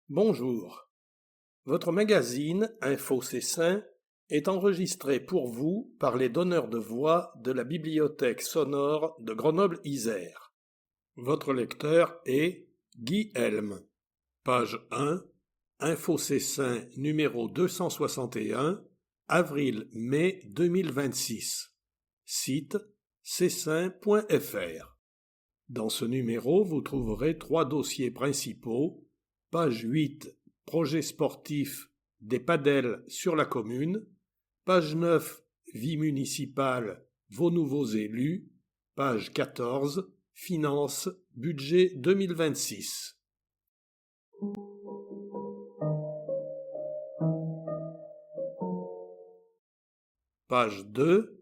Bonjour. Votre magazine Info Cessin est enregistré pour vous par les donneurs de voix de la bibliothèque sonore de Grenoble-Isère. Votre lecteur est Guy Helm. Page 1, Info Cessin numéro 261, avril-mai 2026. Site cessin.fr. Dans ce numéro, vous trouverez 3 dossiers principaux. Page 8, projet sportif des padels sur la commune. Page 9, vie municipale, vos nouveaux élus. Page 14, finances, budget 2026. Page 2,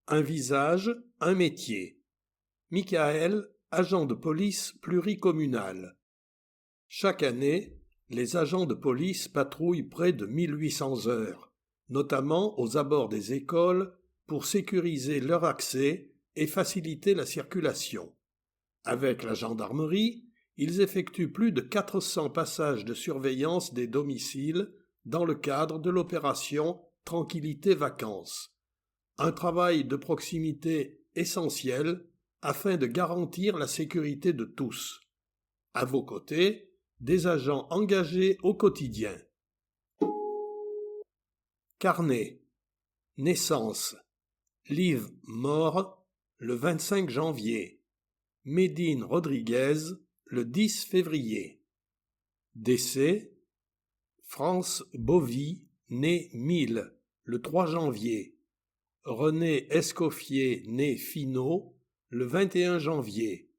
un visage, un métier. Michael, agent de police pluricommunal. Chaque année, les agents de police patrouillent près de 1800 heures, notamment aux abords des écoles, pour sécuriser leur accès et faciliter la circulation. Avec la gendarmerie, ils effectuent plus de 400 passages de surveillance des domiciles dans le cadre de l'opération Tranquillité Vacances. Un travail de proximité essentiel afin de garantir la sécurité de tous. À vos côtés, des agents engagés au quotidien. Carnet. Naissance. Liv mort le 25 janvier. Médine Rodriguez le 10 février. Décès. France Bovy, né 1000 le 3 janvier. René Escoffier, né Finot le 21 janvier.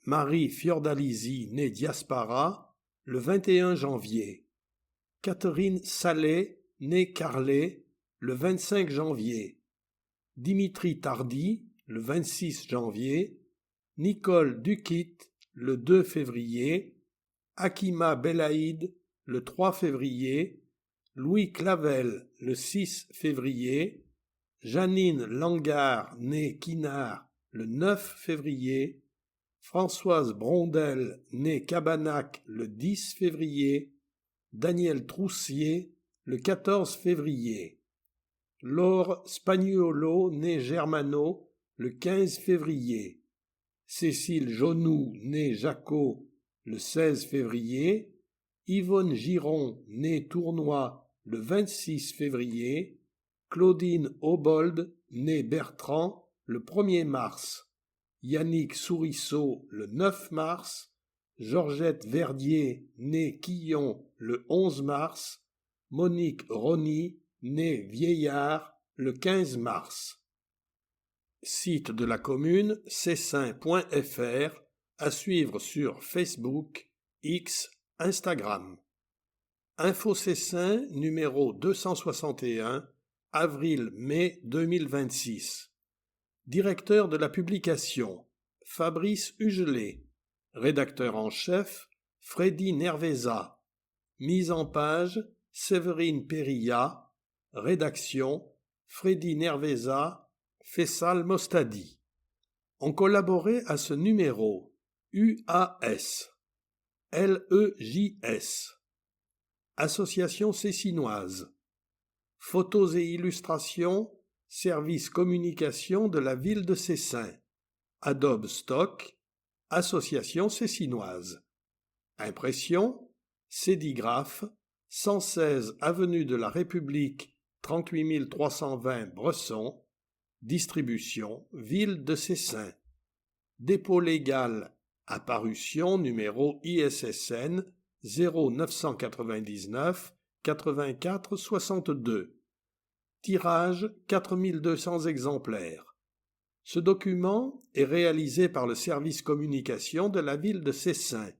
Marie Fiordalisi, née Diaspara, le 21 janvier. Catherine Sallet, née Carlet, le 25 janvier. Dimitri Tardy, le 26 janvier. Nicole Duquit, le 2 février. Akima Belaïd, le 3 février. Louis Clavel, le 6 février. Janine Langard, née Quinard, le 9 février. Françoise Brondel, née Cabanac le 10 février, Daniel Troussier le 14 février, Laure Spagnuolo, née Germano le 15 février, Cécile Jaunoux, née Jacot le 16 février, Yvonne Giron, née Tournois le 26 février, Claudine Aubold, née Bertrand le 1er mars. Yannick Sourisseau le 9 mars, Georgette Verdier, née Quillon le 11 mars, Monique Rony, née Vieillard le 15 mars. Site de la commune cessin.fr, à suivre sur Facebook, X, Instagram. Info Cessin numéro 261, avril-mai 2026. Directeur de la publication, Fabrice Hugelet. Rédacteur en chef, Freddy Nerveza. Mise en page, Séverine Perilla. Rédaction, Freddy Nerveza, Fessal Mostadi. Ont collaboré à ce numéro UAS, LEJS, Association Cessinoise, Photos et illustrations, Service communication de la ville de Cessin. Adobe Stock, Association Cessinoise. Impression, Cédigraphe, 116 avenue de la République, 38 320 Bresson. Distribution, ville de Cessin. Dépôt légal, apparition numéro ISSN 0999 84 62. Tirage 4200 exemplaires. Ce document est réalisé par le service communication de la ville de Cessin.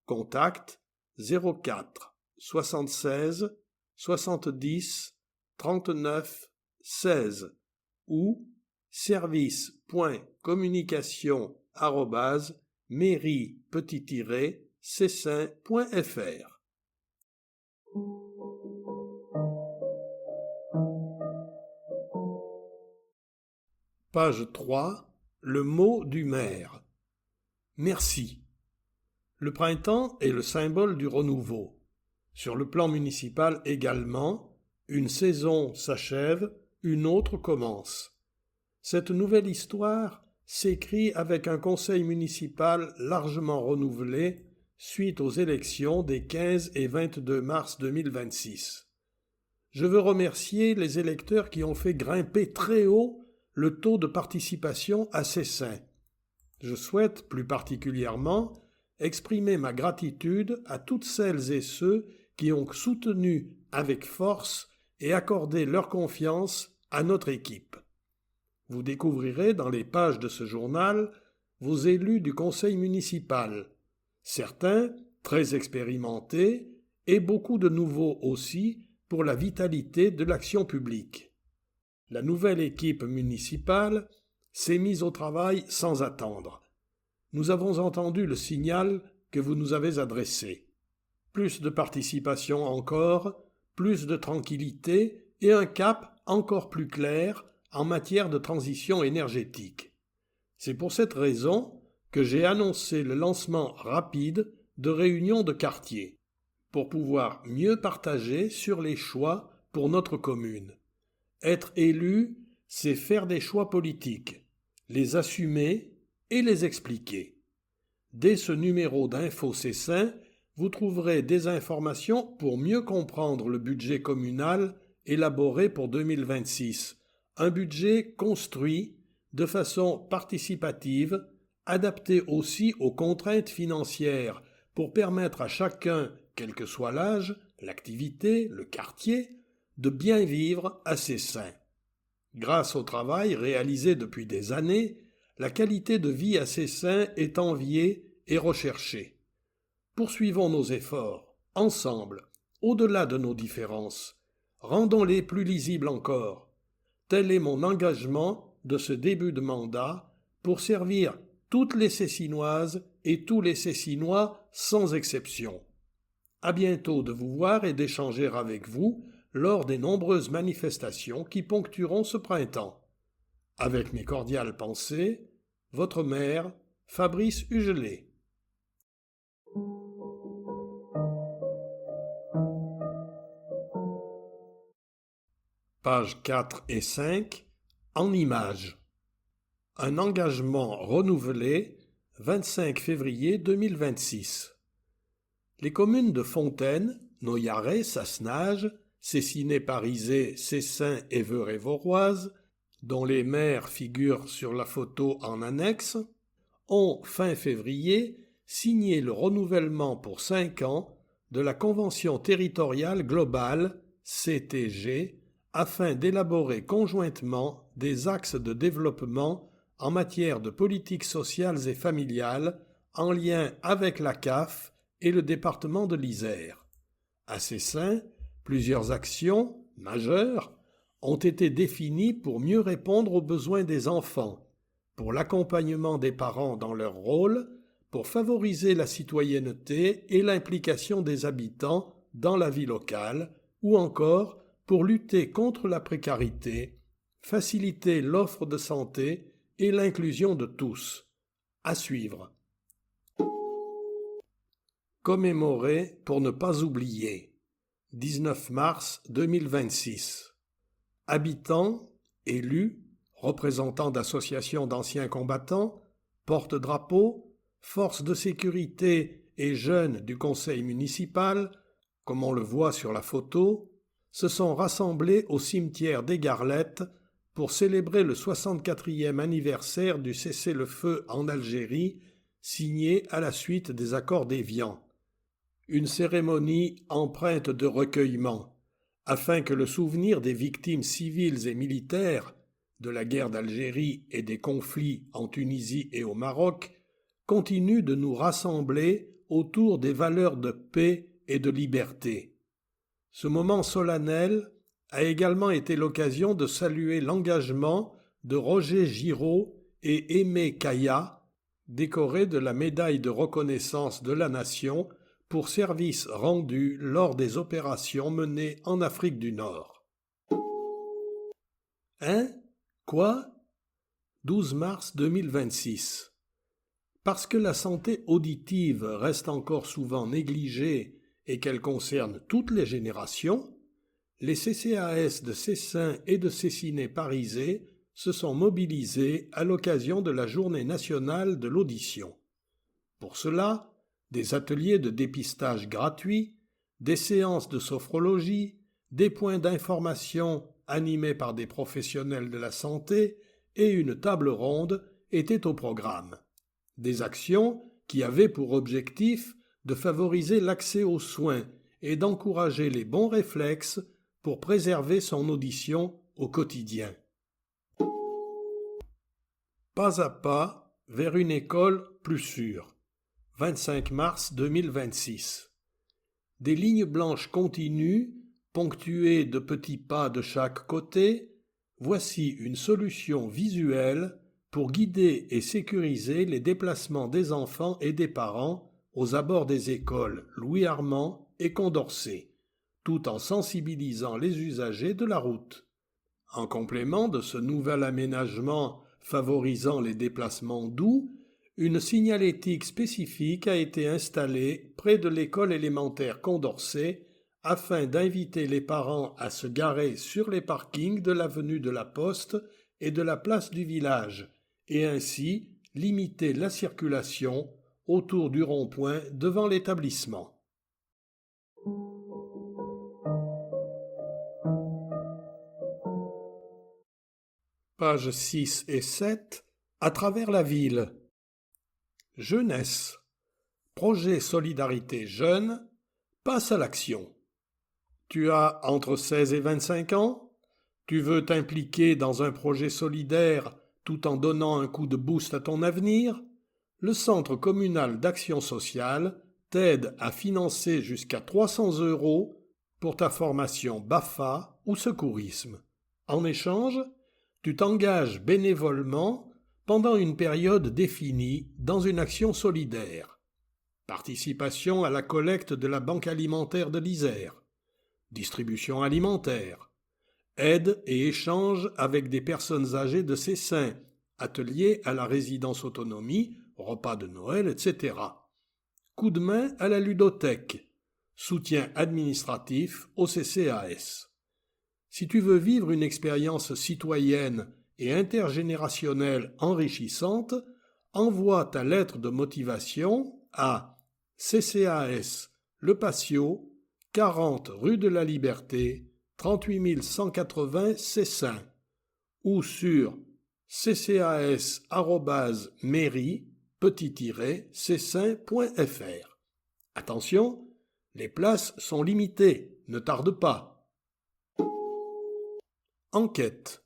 Contact 04 76 70 39 16 ou service.communication@mairie-cessin.fr. Page 3. Le mot du maire. Merci. Le printemps est le symbole du renouveau. Sur le plan municipal également, une saison s'achève, une autre commence. Cette nouvelle histoire s'écrit avec un conseil municipal largement renouvelé suite aux élections des 15 et 22 mars 2026. Je veux remercier les électeurs qui ont fait grimper très haut le taux de participation à Cessin. Je souhaite plus particulièrement exprimer ma gratitude à toutes celles et ceux qui ont soutenu avec force et accordé leur confiance à notre équipe. Vous découvrirez dans les pages de ce journal vos élus du conseil municipal, certains très expérimentés et beaucoup de nouveaux aussi pour la vitalité de l'action publique. La nouvelle équipe municipale s'est mise au travail sans attendre. Nous avons entendu le signal que vous nous avez adressé. Plus de participation encore, plus de tranquillité et un cap encore plus clair en matière de transition énergétique. C'est pour cette raison que j'ai annoncé le lancement rapide de réunions de quartier, pour pouvoir mieux partager sur les choix pour notre commune. Être élu, c'est faire des choix politiques, les assumer et les expliquer. Dès ce numéro d'Info Cessin, vous trouverez des informations pour mieux comprendre le budget communal élaboré pour 2026, un budget construit de façon participative, adapté aussi aux contraintes financières pour permettre à chacun, quel que soit l'âge, l'activité, le quartier, de bien vivre à Cessin. Grâce au travail réalisé depuis des années, la qualité de vie à Cessin est enviée et recherchée. Poursuivons nos efforts, ensemble, au-delà de nos différences. Rendons-les plus lisibles encore. Tel est mon engagement de ce début de mandat pour servir toutes les Cessinoises et tous les Cessinois sans exception. À bientôt de vous voir et d'échanger avec vous lors des nombreuses manifestations qui ponctueront ce printemps. Avec mes cordiales pensées, votre maire, Fabrice Hugelet. Pages 4 et 5, en images. Un engagement renouvelé, 25 février 2026. Les communes de Fontaine, Noyaret, Sassenage, Cessiné-Parisé, Cessin et Evreux-et-Voroise, dont les maires figurent sur la photo en annexe, ont, fin février, signé le renouvellement pour 5 ans de la Convention territoriale globale, CTG, afin d'élaborer conjointement des axes de développement en matière de politiques sociales et familiales en lien avec la CAF et le département de l'Isère. À Cessin, plusieurs actions majeures ont été définies pour mieux répondre aux besoins des enfants, pour l'accompagnement des parents dans leur rôle, pour favoriser la citoyenneté et l'implication des habitants dans la vie locale, ou encore pour lutter contre la précarité, faciliter l'offre de santé et l'inclusion de tous. À suivre. Commémorer pour ne pas oublier. 19 mars 2026. Habitants, élus, représentants d'associations d'anciens combattants, porte-drapeaux, forces de sécurité et jeunes du conseil municipal, comme on le voit sur la photo, se sont rassemblés au cimetière des Garlettes pour célébrer le 64e anniversaire du cessez-le-feu en Algérie, signé à la suite des accords d'Évian. Une cérémonie empreinte de recueillement, afin que le souvenir des victimes civiles et militaires de la guerre d'Algérie et des conflits en Tunisie et au Maroc continue de nous rassembler autour des valeurs de paix et de liberté. Ce moment solennel a également été l'occasion de saluer l'engagement de Roger Giraud et Aimé Kaya, décorés de la médaille de reconnaissance de la Nation pour services rendus lors des opérations menées en Afrique du Nord. Hein? Quoi? 12 mars 2026. Parce que la santé auditive reste encore souvent négligée et qu'elle concerne toutes les générations, les CCAS de Cessin et de Cessiné-Parisé se sont mobilisés à l'occasion de la Journée nationale de l'audition. Pour cela, des ateliers de dépistage gratuits, des séances de sophrologie, des points d'information animés par des professionnels de la santé et une table ronde étaient au programme. Des actions qui avaient pour objectif de favoriser l'accès aux soins et d'encourager les bons réflexes pour préserver son audition au quotidien. Pas à pas vers une école plus sûre. 25 mars 2026. Des lignes blanches continues, ponctuées de petits pas de chaque côté, voici une solution visuelle pour guider et sécuriser les déplacements des enfants et des parents aux abords des écoles Louis-Armand et Condorcet, tout en sensibilisant les usagers de la route. En complément de ce nouvel aménagement favorisant les déplacements doux, une signalétique spécifique a été installée près de l'école élémentaire Condorcet afin d'inviter les parents à se garer sur les parkings de l'avenue de la Poste et de la place du village, et ainsi limiter la circulation autour du rond-point devant l'établissement. Pages 6 et 7, à travers la ville. Jeunesse. Projet Solidarité Jeunes, passe à l'action. Tu as entre 16 et 25 ans? Tu veux t'impliquer dans un projet solidaire tout en donnant un coup de boost à ton avenir? Le Centre communal d'action sociale t'aide à financer jusqu'à 300 € pour ta formation BAFA ou secourisme. En échange, tu t'engages bénévolement pendant une période définie dans une action solidaire. Participation à la collecte de la Banque alimentaire de l'Isère. Distribution alimentaire. Aide et échange avec des personnes âgées de Cessin. Atelier à la résidence autonomie, repas de Noël, etc. Coup de main à la ludothèque. Soutien administratif au CCAS. Si tu veux vivre une expérience citoyenne et intergénérationnelle enrichissante, envoie ta lettre de motivation à CCAS Le Patio, 40 rue de la Liberté, 38 180 Cessin, ou sur ccas@mairie-cessin.fr. Attention, les places sont limitées, ne tarde pas. Enquête.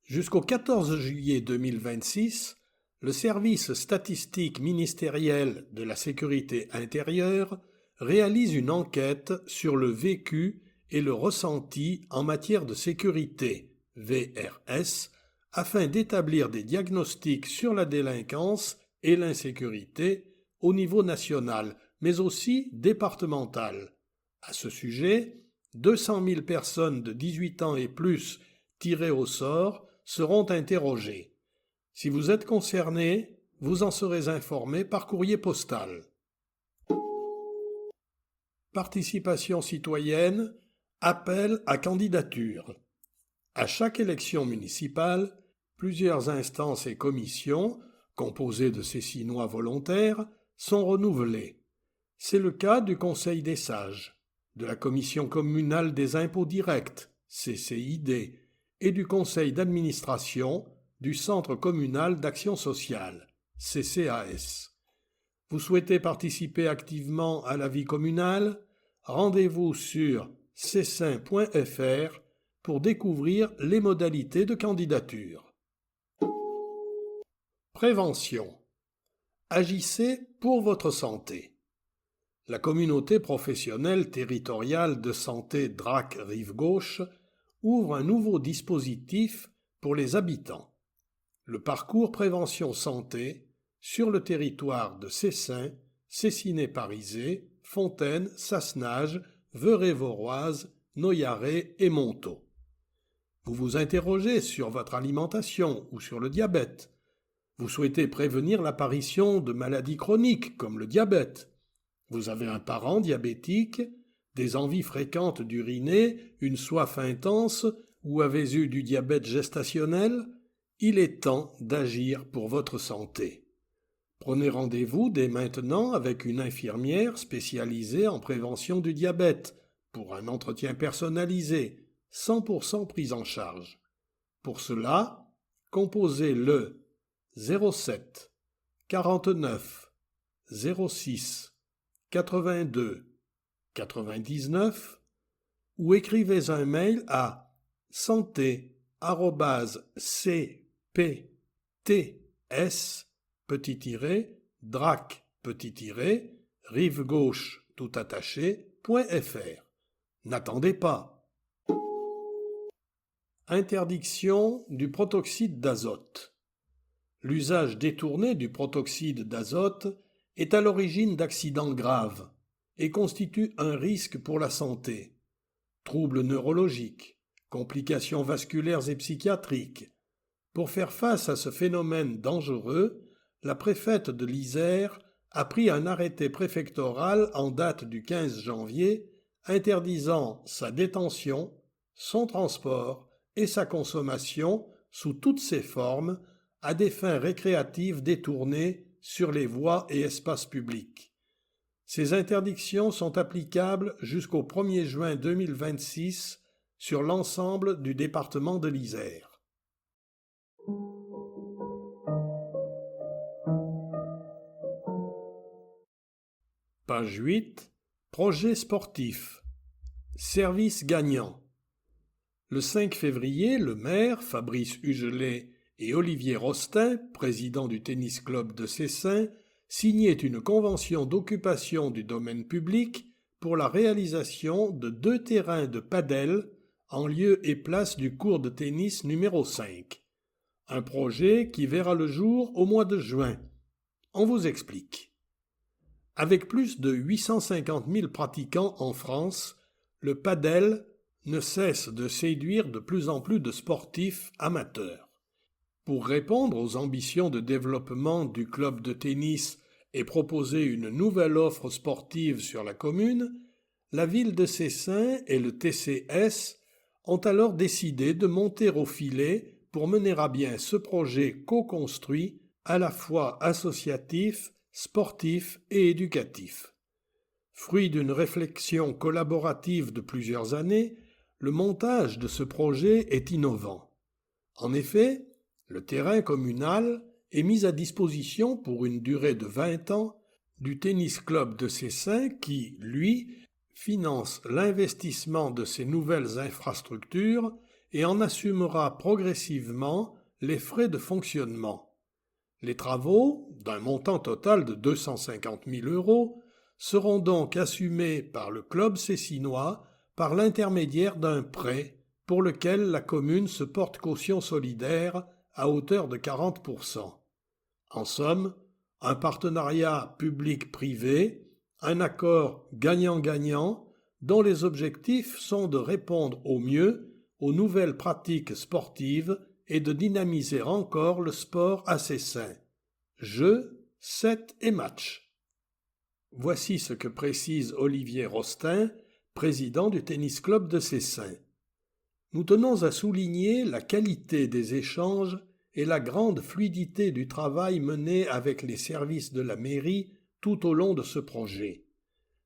Jusqu'au 14 juillet 2026, le service statistique ministériel de la sécurité intérieure réalise une enquête sur le vécu et le ressenti en matière de sécurité, VRS, afin d'établir des diagnostics sur la délinquance et l'insécurité au niveau national, mais aussi départemental. À ce sujet, 200 000 personnes de 18 ans et plus tirées au sort seront interrogées. Si vous êtes concerné, vous en serez informé par courrier postal. Participation citoyenne, appel à candidature. À chaque élection municipale, plusieurs instances et commissions, composées de Cessinois volontaires, sont renouvelées. C'est le cas du Conseil des sages, de la Commission communale des impôts directs, CCID, et du Conseil d'administration du Centre communal d'action sociale, CCAS. Vous souhaitez participer activement à la vie communale? Rendez-vous sur cessin.fr pour découvrir les modalités de candidature. Prévention. Agissez pour votre santé. La communauté professionnelle territoriale de santé DRAC Rive-Gauche ouvre un nouveau dispositif pour les habitants. Le parcours prévention santé sur le territoire de Cessin, Cessiné-Parisé, Fontaine, Sassenage, Veurey-Voroise, Noyaret et Montaut. Vous vous interrogez sur votre alimentation ou sur le diabète. Vous souhaitez prévenir l'apparition de maladies chroniques comme le diabète. Vous avez un parent diabétique, des envies fréquentes d'uriner, une soif intense ou avez eu du diabète gestationnel? Il est temps d'agir pour votre santé. Prenez rendez-vous dès maintenant avec une infirmière spécialisée en prévention du diabète pour un entretien personnalisé, 100% pris en charge. Pour cela, composez le 07 49 06 82 99 ou écrivez un mail à santé@cpts-drac-rive gauche tout attaché.fr. N'attendez pas. Interdiction du protoxyde d'azote. L'usage détourné du protoxyde d'azote est à l'origine d'accidents graves et constitue un risque pour la santé. Troubles neurologiques, complications vasculaires et psychiatriques. Pour faire face à ce phénomène dangereux, la préfète de l'Isère a pris un arrêté préfectoral en date du 15 janvier interdisant sa détention, son transport et sa consommation sous toutes ses formes à des fins récréatives détournées sur les voies et espaces publics. Ces interdictions sont applicables jusqu'au 1er juin 2026 sur l'ensemble du département de l'Isère. Page 8. Projet sportif. Service gagnant. Le 5 février, le maire, Fabrice Hugelet, et Olivier Rostin, président du tennis club de Cessin, signaient une convention d'occupation du domaine public pour la réalisation de 2 terrains de padel en lieu et place du court de tennis numéro 5. Un projet qui verra le jour au mois de juin. On vous explique. Avec plus de 850 000 pratiquants en France, le padel ne cesse de séduire de plus en plus de sportifs amateurs. Pour répondre aux ambitions de développement du club de tennis et proposer une nouvelle offre sportive sur la commune, la ville de Cessin et le TCS ont alors décidé de monter au filet pour mener à bien ce projet co-construit à la fois associatif, sportif et éducatif. Fruit d'une réflexion collaborative de plusieurs années, le montage de ce projet est innovant. En effet, le terrain communal est mis à disposition pour une durée de 20 ans du tennis club de Cessin qui, lui, finance l'investissement de ces nouvelles infrastructures et en assumera progressivement les frais de fonctionnement. Les travaux, d'un montant total de 250 000 €, seront donc assumés par le club cessinois par l'intermédiaire d'un prêt pour lequel la commune se porte caution solidaire à hauteur de 40%. En somme, un partenariat public-privé, un accord gagnant-gagnant dont les objectifs sont de répondre au mieux aux nouvelles pratiques sportives et de dynamiser encore le sport à Cessin. Jeux, sets et matchs. Voici ce que précise Olivier Rostin, président du tennis club de Cessin. Nous tenons à souligner la qualité des échanges et la grande fluidité du travail mené avec les services de la mairie tout au long de ce projet.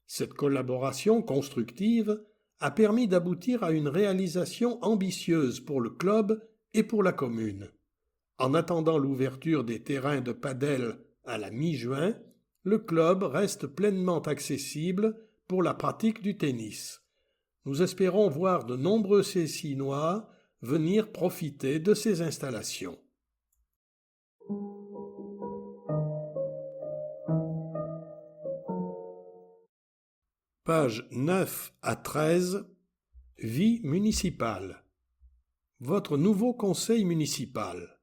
Cette collaboration constructive a permis d'aboutir à une réalisation ambitieuse pour le club et pour la commune. En attendant l'ouverture des terrains de padel à la mi-juin, le club reste pleinement accessible pour la pratique du tennis. Nous espérons voir de nombreux Cessinois venir profiter de ces installations. Pages 9 à 13. Vie municipale. Votre nouveau conseil municipal.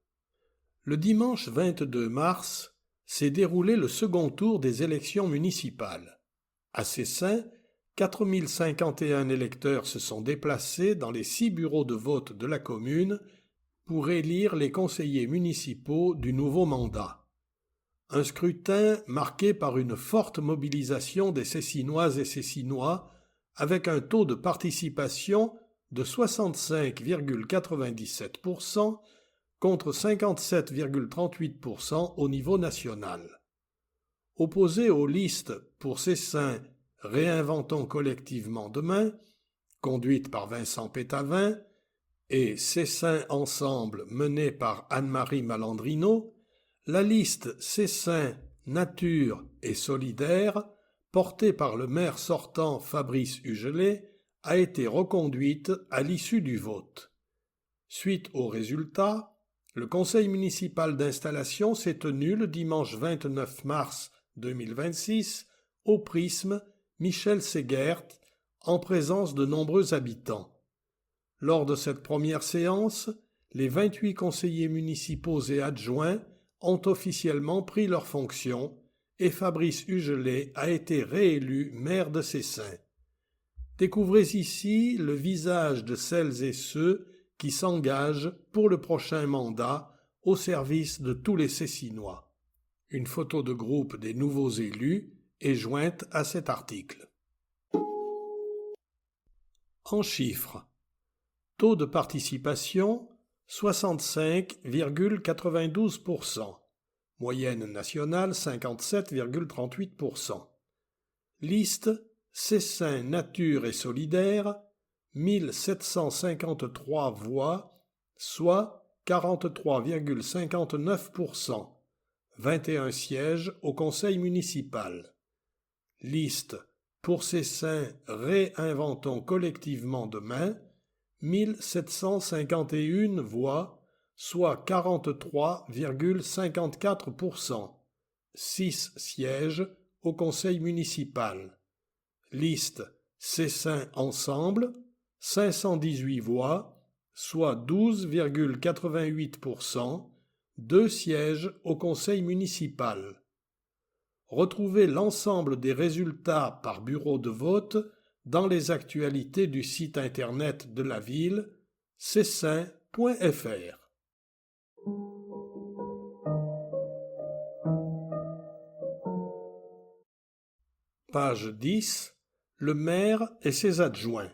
Le dimanche 22 mars s'est déroulé le second tour des élections municipales. À Cessin, 4051 électeurs se sont déplacés dans les 6 bureaux de vote de la commune pour élire les conseillers municipaux du nouveau mandat. Un scrutin marqué par une forte mobilisation des Cessinoises et Cessinois avec un taux de participation de 65,97% contre 57,38% au niveau national. Opposé aux listes pour Cessin Réinventons collectivement demain, conduite par Vincent Pétavin, et Cessin Ensemble menée par Anne-Marie Malandrino, la liste Cessin Nature et Solidaire, portée par le maire sortant Fabrice Hugelet, a été reconduite à l'issue du vote. Suite aux résultats, le conseil municipal d'installation s'est tenu le dimanche 29 mars 2026 au Prisme Michel Séguert, en présence de nombreux habitants. Lors de cette première séance, les 28 conseillers municipaux et adjoints ont officiellement pris leurs fonctions et Fabrice Hugelet a été réélu maire de Cessin. Découvrez ici le visage de celles et ceux qui s'engagent pour le prochain mandat au service de tous les Cessinois. Une photo de groupe des nouveaux élus est jointe à cet article. En chiffres, taux de participation 65,92%, moyenne nationale 57,38%. Liste Cessin Nature et Solidaire, 1753 voix, soit 43,59%, 21 sièges au conseil municipal. Liste Pour Cessin Réinventons collectivement demain, 1751 voix, soit 43,54%, 6 sièges au conseil municipal. Liste Cessin Ensemble, 518 voix, soit 12,88%, 2 sièges au conseil municipal. Retrouvez l'ensemble des résultats par bureau de vote dans les actualités du site internet de la ville, cessin.fr. Page 10. Le maire et ses adjoints.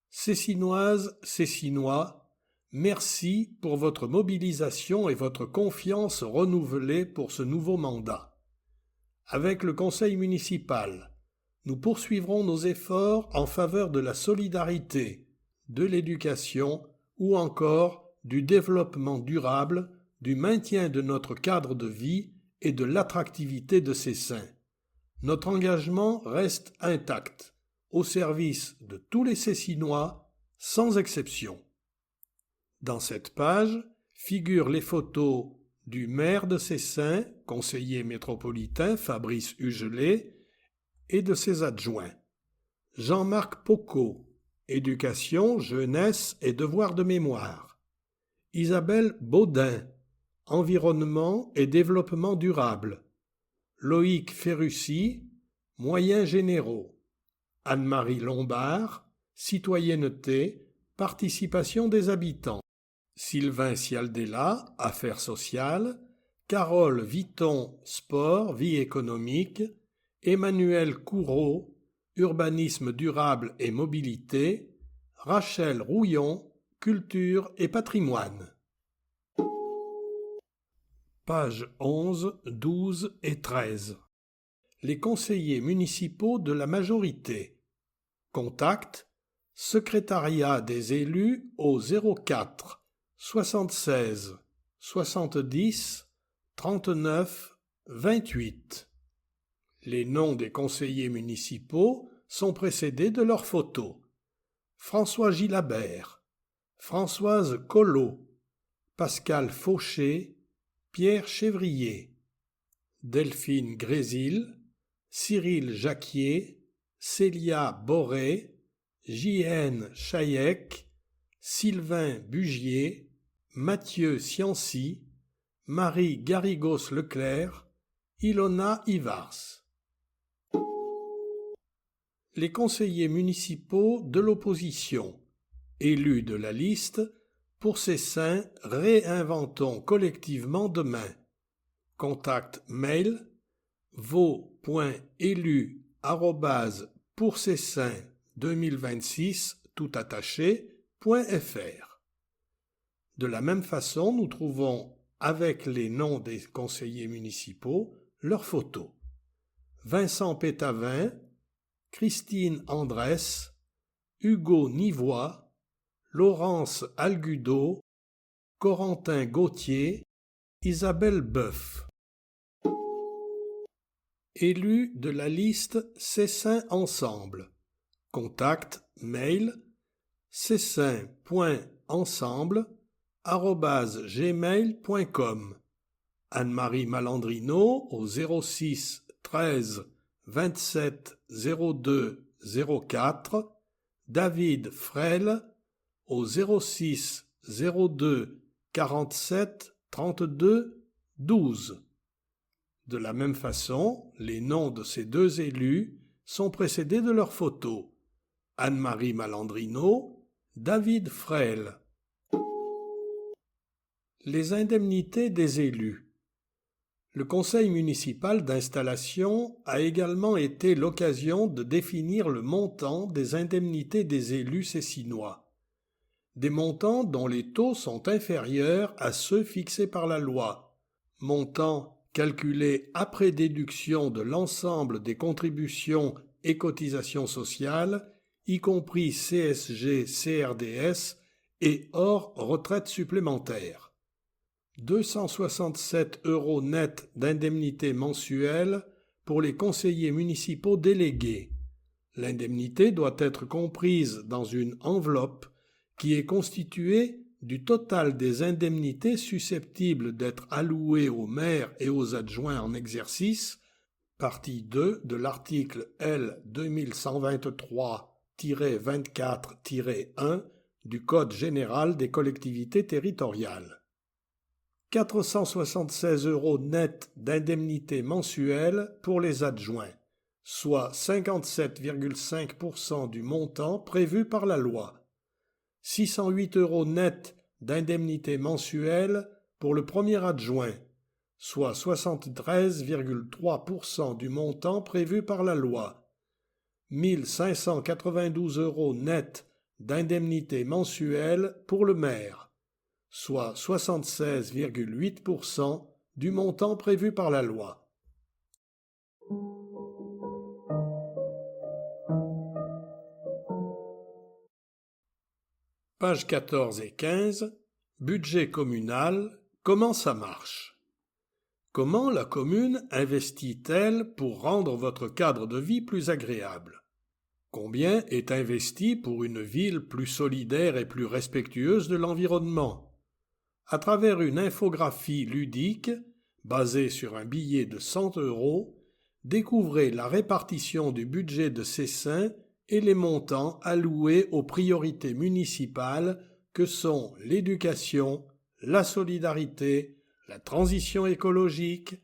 Cessinoises, Cessinois, merci pour votre mobilisation et votre confiance renouvelée pour ce nouveau mandat. Avec le conseil municipal, nous poursuivrons nos efforts en faveur de la solidarité, de l'éducation ou encore du développement durable, du maintien de notre cadre de vie et de l'attractivité de Cessin. Notre engagement reste intact, au service de tous les Cessinois, sans exception. Dans cette page figurent les photos du maire de Cessin, conseiller métropolitain Fabrice Hugelet, et de ses adjoints. Jean-Marc Pocot, éducation, jeunesse et devoir de mémoire. Isabelle Baudin, environnement et développement durable. Loïc Ferrucci, moyens généraux. Anne-Marie Lombard, citoyenneté, participation des habitants. Sylvain Cialdella, affaires sociales. Carole Vitton, sport, vie économique. Emmanuel Couraud, urbanisme durable et mobilité. Rachel Rouillon, culture et patrimoine. Pages 11, 12 et 13. Les conseillers municipaux de la majorité. Contact secrétariat des élus au 04 76 70 39 28. Les noms des conseillers municipaux sont précédés de leurs photos. François Gilabert, Françoise Collot, Pascal Fauché, Pierre Chevrier, Delphine Grésil, Cyril Jacquier, Célia Boré, J.N. Chaillec, Sylvain Bugier, Mathieu Ciancy, Marie Garrigos-Leclerc, Ilona Ivars. Les conseillers municipaux de l'opposition, élus de la liste, pour Cessin Réinventons collectivement demain, Contact mail vaux.élu@poursessin2026 tout attaché.fr. De la même façon, nous trouvons avec les noms des conseillers municipaux leurs photos. Vincent Pétavin, Christine Andrès, Hugo Nivois, Laurence Algudo, Corentin Gauthier, Isabelle Boeuf. Élus de la liste Cessin Ensemble. Contact mail cessin.ensemble@gmail.com. Anne-Marie Malandrino au 06 13 27 02 04. David Frel au 06 02 47 32 12. De la même façon, les noms de ces deux élus sont précédés de leurs photos. Anne-Marie Malandrino, David Frel. Les indemnités des élus. Le conseil municipal d'installation a également été l'occasion de définir le montant des indemnités des élus cessinois. Des montants dont les taux sont inférieurs à ceux fixés par la loi. Montants calculés après déduction de l'ensemble des contributions et cotisations sociales, y compris CSG, CRDS et hors retraite supplémentaire. 267 € net d'indemnité mensuelle pour les conseillers municipaux délégués. L'indemnité doit être comprise dans une enveloppe qui est constituée du total des indemnités susceptibles d'être allouées aux maires et aux adjoints en exercice, partie 2 de l'article L. 2123-24-1 du Code général des collectivités territoriales. 476 € net d'indemnités mensuelles pour les adjoints, soit 57,5% du montant prévu par la loi. 608 € net d'indemnités mensuelles pour le premier adjoint, soit 73,3% du montant prévu par la loi. 1592 € net d'indemnités mensuelles pour le maire, soit 76,8% du montant prévu par la loi. Pages 14 et 15. Budget communal. Comment ça marche? Comment la commune investit-elle pour rendre votre cadre de vie plus agréable? Combien est investi pour une ville plus solidaire et plus respectueuse de l'environnement? À travers une infographie ludique, basée sur un billet de 100 €, découvrez la répartition du budget de Cessin et les montants alloués aux priorités municipales que sont l'éducation, la solidarité, la transition écologique,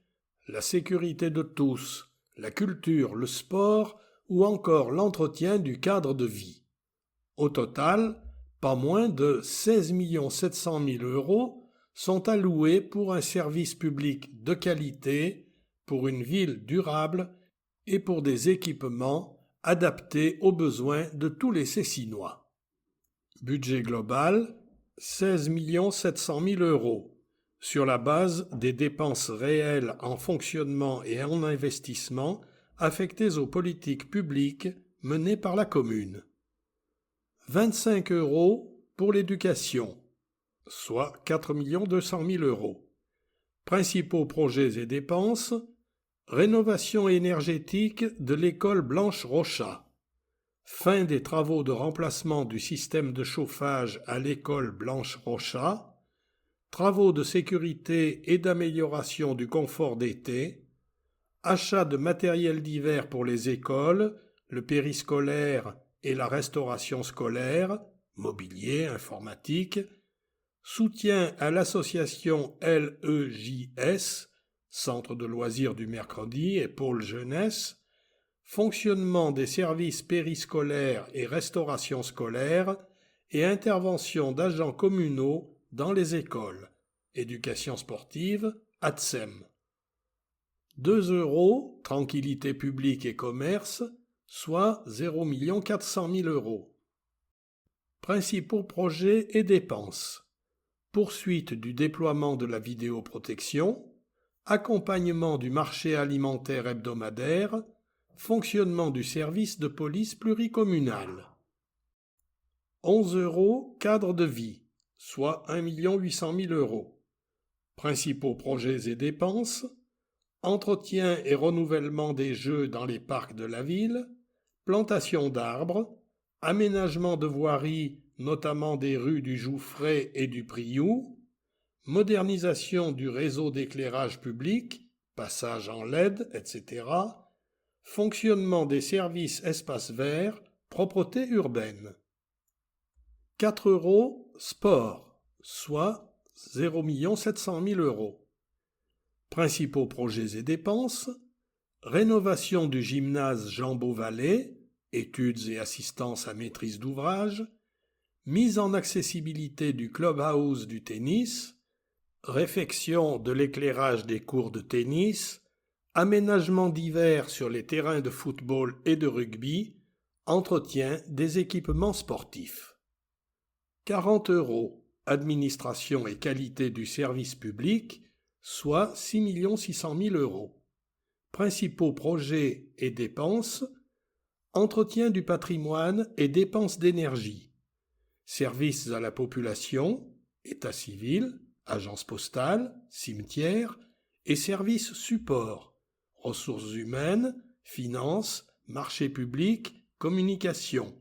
la sécurité de tous, la culture, le sport ou encore l'entretien du cadre de vie. Au total, pas moins de 16 700 000 € sont alloués pour un service public de qualité, pour une ville durable et pour des équipements adaptés aux besoins de tous les Cessinois. Budget global, 16 700 000 €, sur la base des dépenses réelles en fonctionnement et en investissement affectées aux politiques publiques menées par la commune. 25 € pour l'éducation, soit 4 200 000 €. Principaux projets et dépenses: rénovation énergétique de l'école Blanche-Rochat, fin des travaux de remplacement du système de chauffage à l'école Blanche-Rochat, travaux de sécurité et d'amélioration du confort d'été, achat de matériel divers pour les écoles, le périscolaire et la restauration scolaire, mobilier, informatique, soutien à l'association LEJS, Centre de loisirs du mercredi et pôle jeunesse, fonctionnement des services périscolaires et restauration scolaire et intervention d'agents communaux dans les écoles, éducation sportive, ATSEM. 2 euros, tranquillité publique et commerce, soit 0 400 000 euros. Principaux projets et dépenses. Poursuite du déploiement de la vidéoprotection, accompagnement du marché alimentaire hebdomadaire, fonctionnement du service de police pluricommunal. 11 euros, cadre de vie, soit 1 800 000 euros. Principaux projets et dépenses, entretien et renouvellement des jeux dans les parcs de la ville, plantation d'arbres, aménagement de voiries, notamment des rues du Jouffret et du Priou, modernisation du réseau d'éclairage public, passage en LED, etc., fonctionnement des services espaces verts, propreté urbaine. 4 euros, sport, soit 0 700 000 euros. Principaux projets et dépenses, rénovation du gymnase Jean Beauvalet, études et assistance à maîtrise d'ouvrage, mise en accessibilité du clubhouse du tennis, réfection de l'éclairage des cours de tennis, aménagement d'hiver sur les terrains de football et de rugby, entretien des équipements sportifs. 40 euros, administration et qualité du service public, soit 6 600 000 euros. Principaux projets et dépenses, entretien du patrimoine et dépenses d'énergie, services à la population, état civil, agence postale, cimetière et services support, ressources humaines, finances, marché public, communication.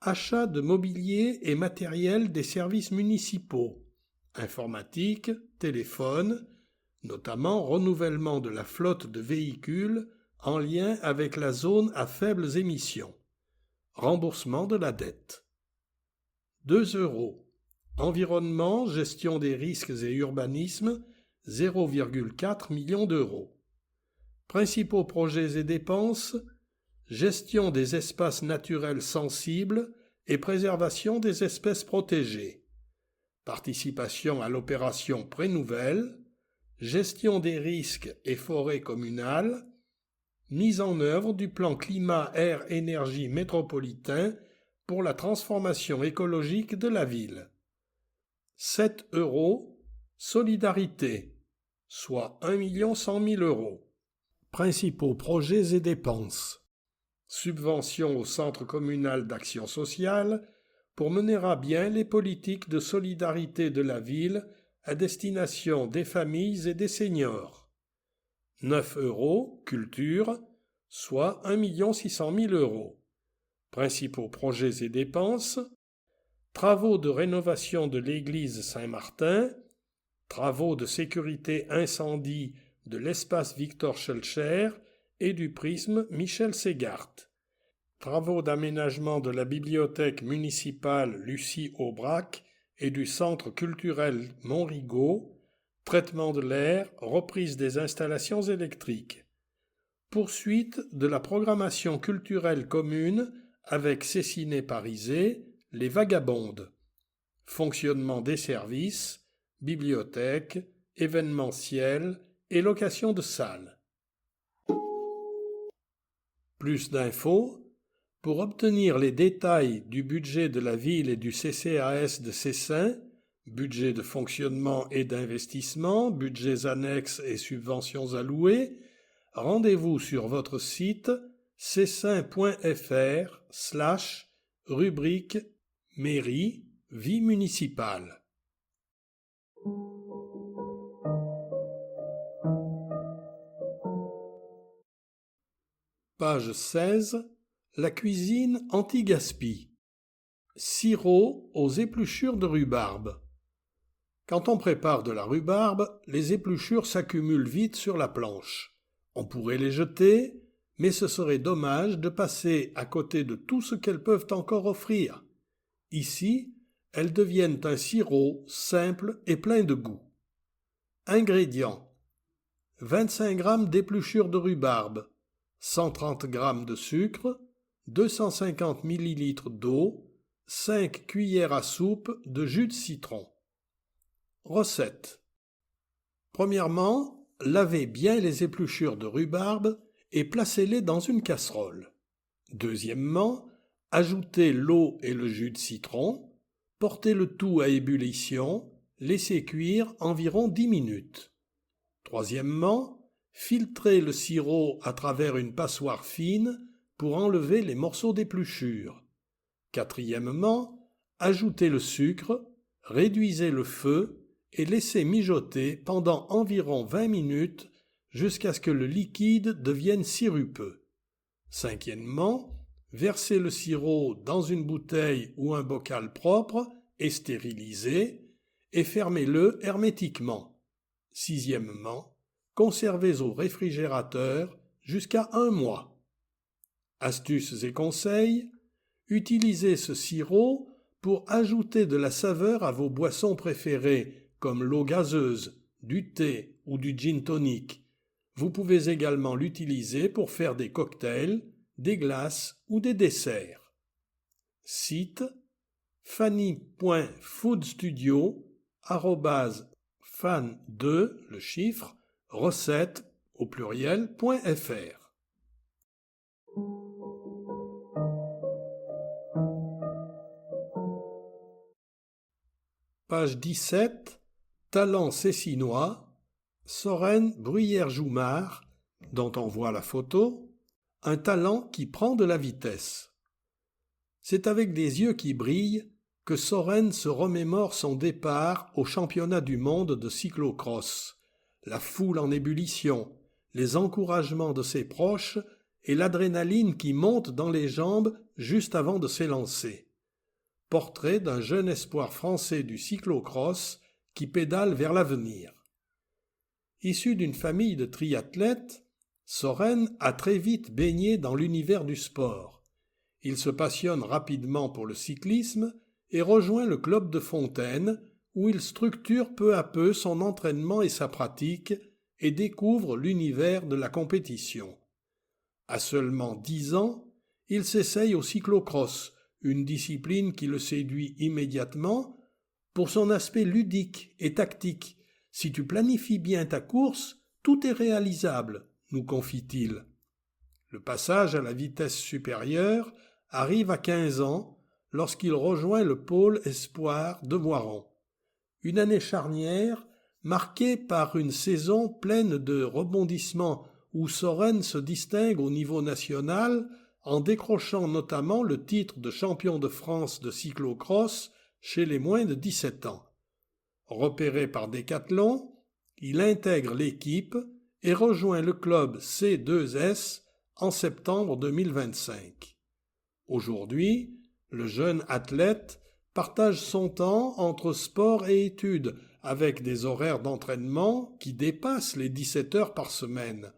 Achat de mobilier et matériel des services municipaux, informatique, téléphone, notamment renouvellement de la flotte de véhicules en lien avec la zone à faibles émissions. Remboursement de la dette. 2 euros. Environnement, gestion des risques et urbanisme, 0,4 million d'euros. Principaux projets et dépenses, gestion des espaces naturels sensibles et préservation des espèces protégées. Participation à l'opération Prénouvelle, gestion des risques et forêts communales, mise en œuvre du plan climat-air-énergie métropolitain pour la transformation écologique de la ville. 7 euros, solidarité, soit 1 100 000 euros. Principaux projets et dépenses. Subvention au Centre communal d'action sociale pour mener à bien les politiques de solidarité de la ville à destination des familles et des seniors. 9 euros, culture, soit 1 600 000 euros. Principaux projets et dépenses, travaux de rénovation de l'église Saint-Martin, travaux de sécurité incendie de l'espace Victor Schœlcher et du prisme Michel Ségart, travaux d'aménagement de la bibliothèque municipale Lucie Aubrac et du centre culturel Montrigaud, traitement de l'air, reprise des installations électriques. Poursuite de la programmation culturelle commune avec Céciné Parisé, Les Vagabondes. Fonctionnement des services, bibliothèque, événementiel et location de salles. Plus d'infos. Pour obtenir les détails du budget de la ville et du CCAS de Cessin, budget de fonctionnement et d'investissement, budgets annexes et subventions allouées, rendez-vous sur votre site cessin.fr/rubrique mairie vie municipale. Page 16. La cuisine anti-gaspi. Sirop aux épluchures de rhubarbe. Quand on prépare de la rhubarbe, les épluchures s'accumulent vite sur la planche. On pourrait les jeter, mais ce serait dommage de passer à côté de tout ce qu'elles peuvent encore offrir. Ici, elles deviennent un sirop simple et plein de goût. Ingrédients. 25 g d'épluchures de rhubarbe, 130 g de sucre, 250 ml d'eau, 5 cuillères à soupe de jus de citron. Recette. Premièrement, lavez bien les épluchures de rhubarbe et placez-les dans une casserole. Deuxièmement, ajoutez l'eau et le jus de citron, portez le tout à ébullition, laissez cuire environ 10 minutes. Troisièmement, filtrez le sirop à travers une passoire fine pour enlever les morceaux d'épluchure. Quatrièmement, ajoutez le sucre, réduisez le feu et laissez mijoter pendant environ 20 minutes jusqu'à ce que le liquide devienne sirupeux. Cinquièmement, versez le sirop dans une bouteille ou un bocal propre et stérilisé et fermez-le hermétiquement. Sixièmement, conservez au réfrigérateur jusqu'à 1 mois. Astuces et conseils: utilisez ce sirop pour ajouter de la saveur à vos boissons préférées comme l'eau gazeuse, du thé ou du gin tonic. Vous pouvez également l'utiliser pour faire des cocktails, des glaces ou des desserts. Site: fanny.foodstudio@fan2 le chiffre recette au pluriel.fr. Page 17. Talent cessinois. Soren Bruyère-Joumard, dont on voit la photo, un talent qui prend de la vitesse. C'est avec des yeux qui brillent que Soren se remémore son départ au championnat du monde de cyclocross, la foule en ébullition, les encouragements de ses proches et l'adrénaline qui monte dans les jambes juste avant de s'élancer. Portrait d'un jeune espoir français du cyclocross qui pédale vers l'avenir. Issu d'une famille de triathlètes, Soren a très vite baigné dans l'univers du sport. Il se passionne rapidement pour le cyclisme et rejoint le club de Fontaine, où il structure peu à peu son entraînement et sa pratique et découvre l'univers de la compétition. À seulement 10 ans, il s'essaye au cyclocross, une discipline qui le séduit immédiatement pour son aspect ludique et tactique. Si tu planifies bien ta course, tout est réalisable, nous confie-t-il. Le passage à la vitesse supérieure arrive à 15 ans lorsqu'il rejoint le pôle espoir de Voiron. Une année charnière marquée par une saison pleine de rebondissements où Soren se distingue au niveau national en décrochant notamment le titre de champion de France de cyclocross chez les moins de 17 ans. Repéré par Decathlon, il intègre l'équipe et rejoint le club C2S en septembre 2025. Aujourd'hui, le jeune athlète partage son temps entre sport et études avec des horaires d'entraînement qui dépassent les 17 heures par semaine.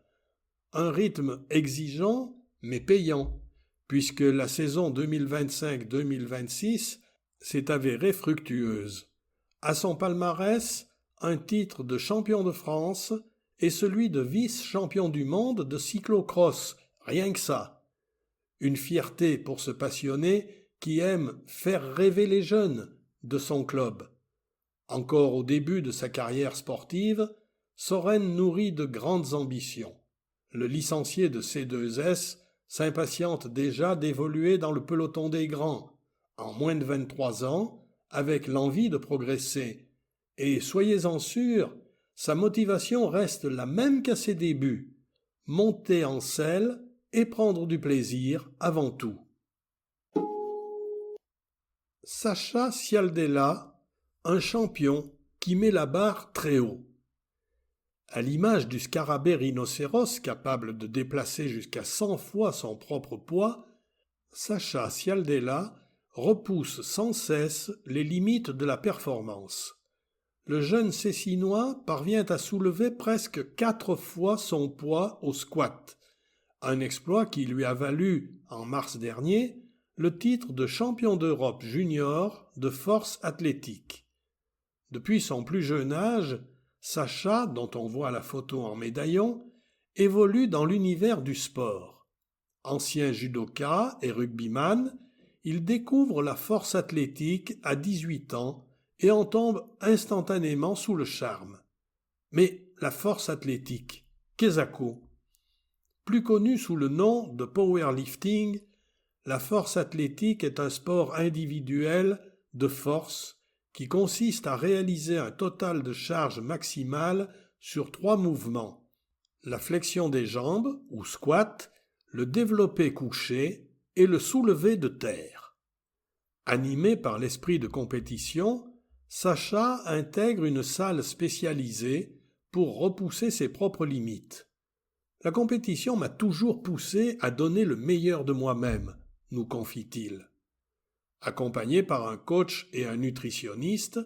Un rythme exigeant mais payant, puisque la saison 2025-2026 s'est avérée fructueuse. À son palmarès, un titre de champion de France et celui de vice-champion du monde de cyclocross, rien que ça. Une fierté pour ce passionné qui aime faire rêver les jeunes de son club. Encore au début de sa carrière sportive, Soren nourrit de grandes ambitions. Le licencié de C2S s'impatiente déjà d'évoluer dans le peloton des grands, en moins de 23 ans, avec l'envie de progresser. Et soyez-en sûrs, sa motivation reste la même qu'à ses débuts, monter en selle et prendre du plaisir avant tout. Sacha Sialdella, un champion qui met la barre très haut. À l'image du scarabée rhinocéros capable de déplacer jusqu'à 100 fois son propre poids, Sacha Sialdella repousse sans cesse les limites de la performance. Le jeune Cessinois parvient à soulever presque 4 fois son poids au squat, un exploit qui lui a valu, en mars dernier, le titre de champion d'Europe junior de force athlétique. Depuis son plus jeune âge, Sacha, dont on voit la photo en médaillon, évolue dans l'univers du sport. Ancien judoka et rugbyman, il découvre la force athlétique à 18 ans et en tombe instantanément sous le charme. Mais la force athlétique, Kesako. Plus connu sous le nom de powerlifting, la force athlétique est un sport individuel de force qui consiste à réaliser un total de charge maximale sur 3 mouvements: la flexion des jambes ou squat, le développé couché et le soulevé de terre. Animé par l'esprit de compétition, Sacha intègre une salle spécialisée pour repousser ses propres limites. La compétition m'a toujours poussé à donner le meilleur de moi-même, nous confie-t-il. Accompagné par un coach et un nutritionniste,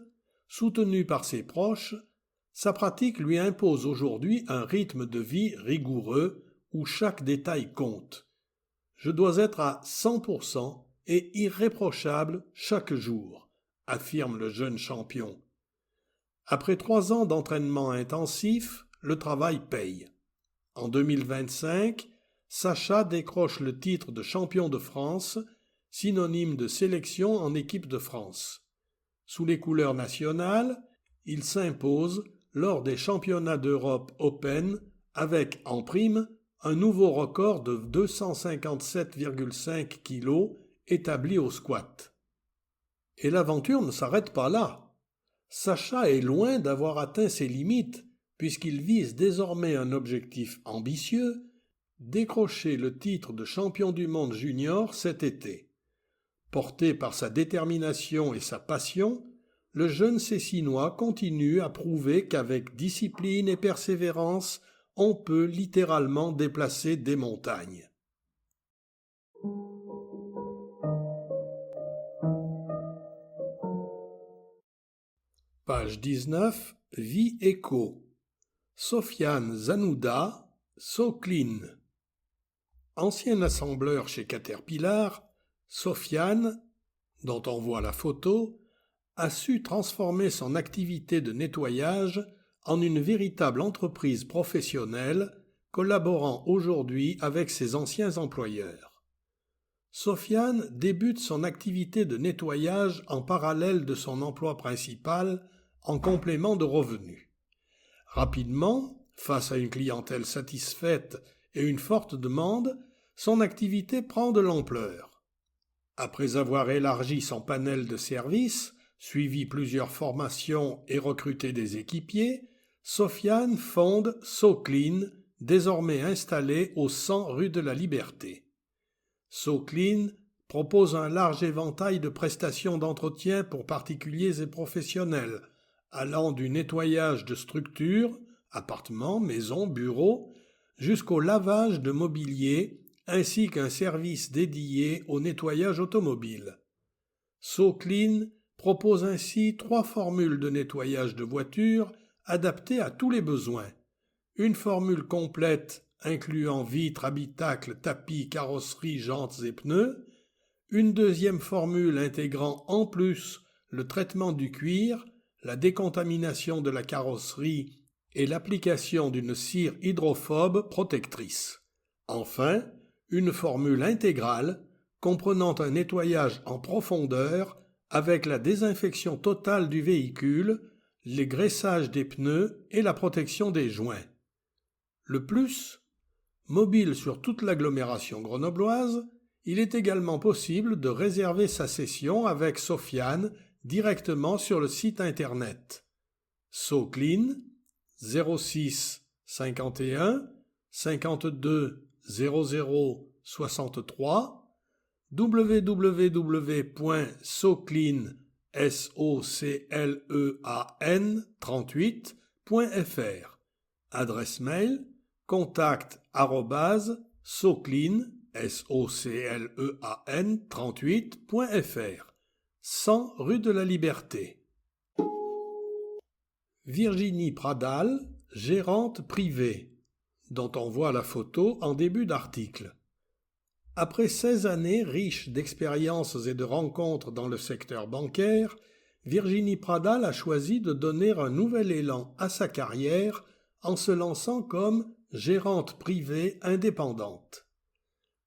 soutenu par ses proches, sa pratique lui impose aujourd'hui un rythme de vie rigoureux où chaque détail compte. Je dois être à 100% et irréprochable chaque jour, affirme le jeune champion. Après 3 ans d'entraînement intensif, le travail paye. En 2025, Sacha décroche le titre de champion de France, synonyme de sélection en équipe de France. Sous les couleurs nationales, il s'impose lors des championnats d'Europe Open avec, en prime, un nouveau record de 257,5 kg établi au squat. Et l'aventure ne s'arrête pas là. Sacha est loin d'avoir atteint ses limites puisqu'il vise désormais un objectif ambitieux, décrocher le titre de champion du monde junior cet été. Porté par sa détermination et sa passion, le jeune Cessinois continue à prouver qu'avec discipline et persévérance, on peut littéralement déplacer des montagnes. Page 19, Vie éco. Sofiane Zanouda, SoClean. Ancien assembleur chez Caterpillar, Sofiane, dont on voit la photo, a su transformer son activité de nettoyage en une véritable entreprise professionnelle, collaborant aujourd'hui avec ses anciens employeurs. Sofiane débute son activité de nettoyage en parallèle de son emploi principal en complément de revenus. Rapidement, face à une clientèle satisfaite et une forte demande, son activité prend de l'ampleur. Après avoir élargi son panel de services, suivi plusieurs formations et recruté des équipiers, Sofiane fonde SoClean, désormais installé au 100 rue de la Liberté. SoClean propose un large éventail de prestations d'entretien pour particuliers et professionnels, allant du nettoyage de structures, appartements, maisons, bureaux, jusqu'au lavage de mobilier, ainsi qu'un service dédié au nettoyage automobile. SoClean propose ainsi 3 formules de nettoyage de voitures adaptées à tous les besoins. Une formule complète incluant vitres, habitacles, tapis, carrosserie, jantes et pneus. Une deuxième formule intégrant en plus le traitement du cuir, la décontamination de la carrosserie et l'application d'une cire hydrophobe protectrice. Enfin, une formule intégrale comprenant un nettoyage en profondeur avec la désinfection totale du véhicule, les graissages des pneus et la protection des joints. Le plus, mobile sur toute l'agglomération grenobloise, il est également possible de réserver sa session avec Sofiane directement sur le site internet. SoClean 06 51 52 00 63 www.soclean38.fr. Adresse mail contact@soclean38.fr. 100 rue de la Liberté. Virginie Pradal, gérante privée, dont on voit la photo en début d'article. Après 16 années riches d'expériences et de rencontres dans le secteur bancaire, Virginie Pradal a choisi de donner un nouvel élan à sa carrière en se lançant comme gérante privée indépendante.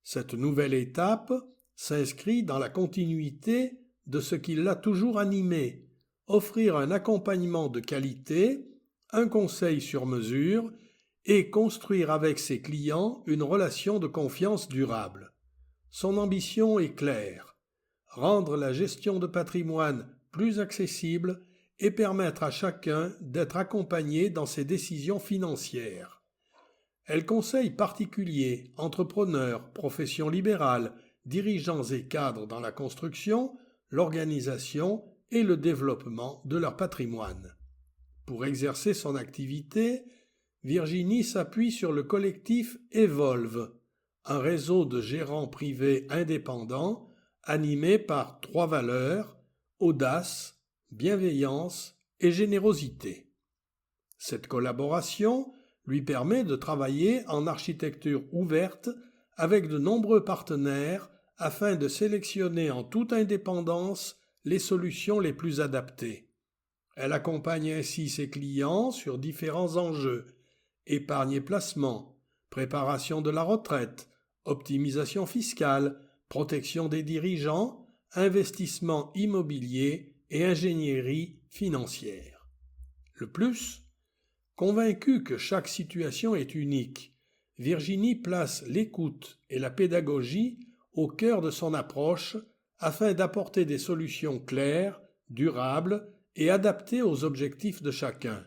Cette nouvelle étape s'inscrit dans la continuité de ce qui l'a toujours animée, offrir un accompagnement de qualité un conseil sur mesure et construire avec ses clients une relation de confiance durable. Son ambition est claire: rendre la gestion de patrimoine plus accessible et permettre à chacun d'être accompagné dans ses décisions financières. Elle conseille particuliers, entrepreneurs, professions libérales, dirigeants et cadres dans la construction, l'organisation et le développement de leur patrimoine. Pour exercer son activité, Virginie s'appuie sur le collectif Evolve, un réseau de gérants privés indépendants animé par 3 valeurs: audace, bienveillance et générosité. Cette collaboration lui permet de travailler en architecture ouverte avec de nombreux partenaires afin de sélectionner en toute indépendance les solutions les plus adaptées. Elle accompagne ainsi ses clients sur différents enjeux: épargne et placement, préparation de la retraite, optimisation fiscale, protection des dirigeants, investissement immobilier et ingénierie financière. Le plus, convaincue que chaque situation est unique, Virginie place l'écoute et la pédagogie au cœur de son approche afin d'apporter des solutions claires, durables et adaptées aux objectifs de chacun.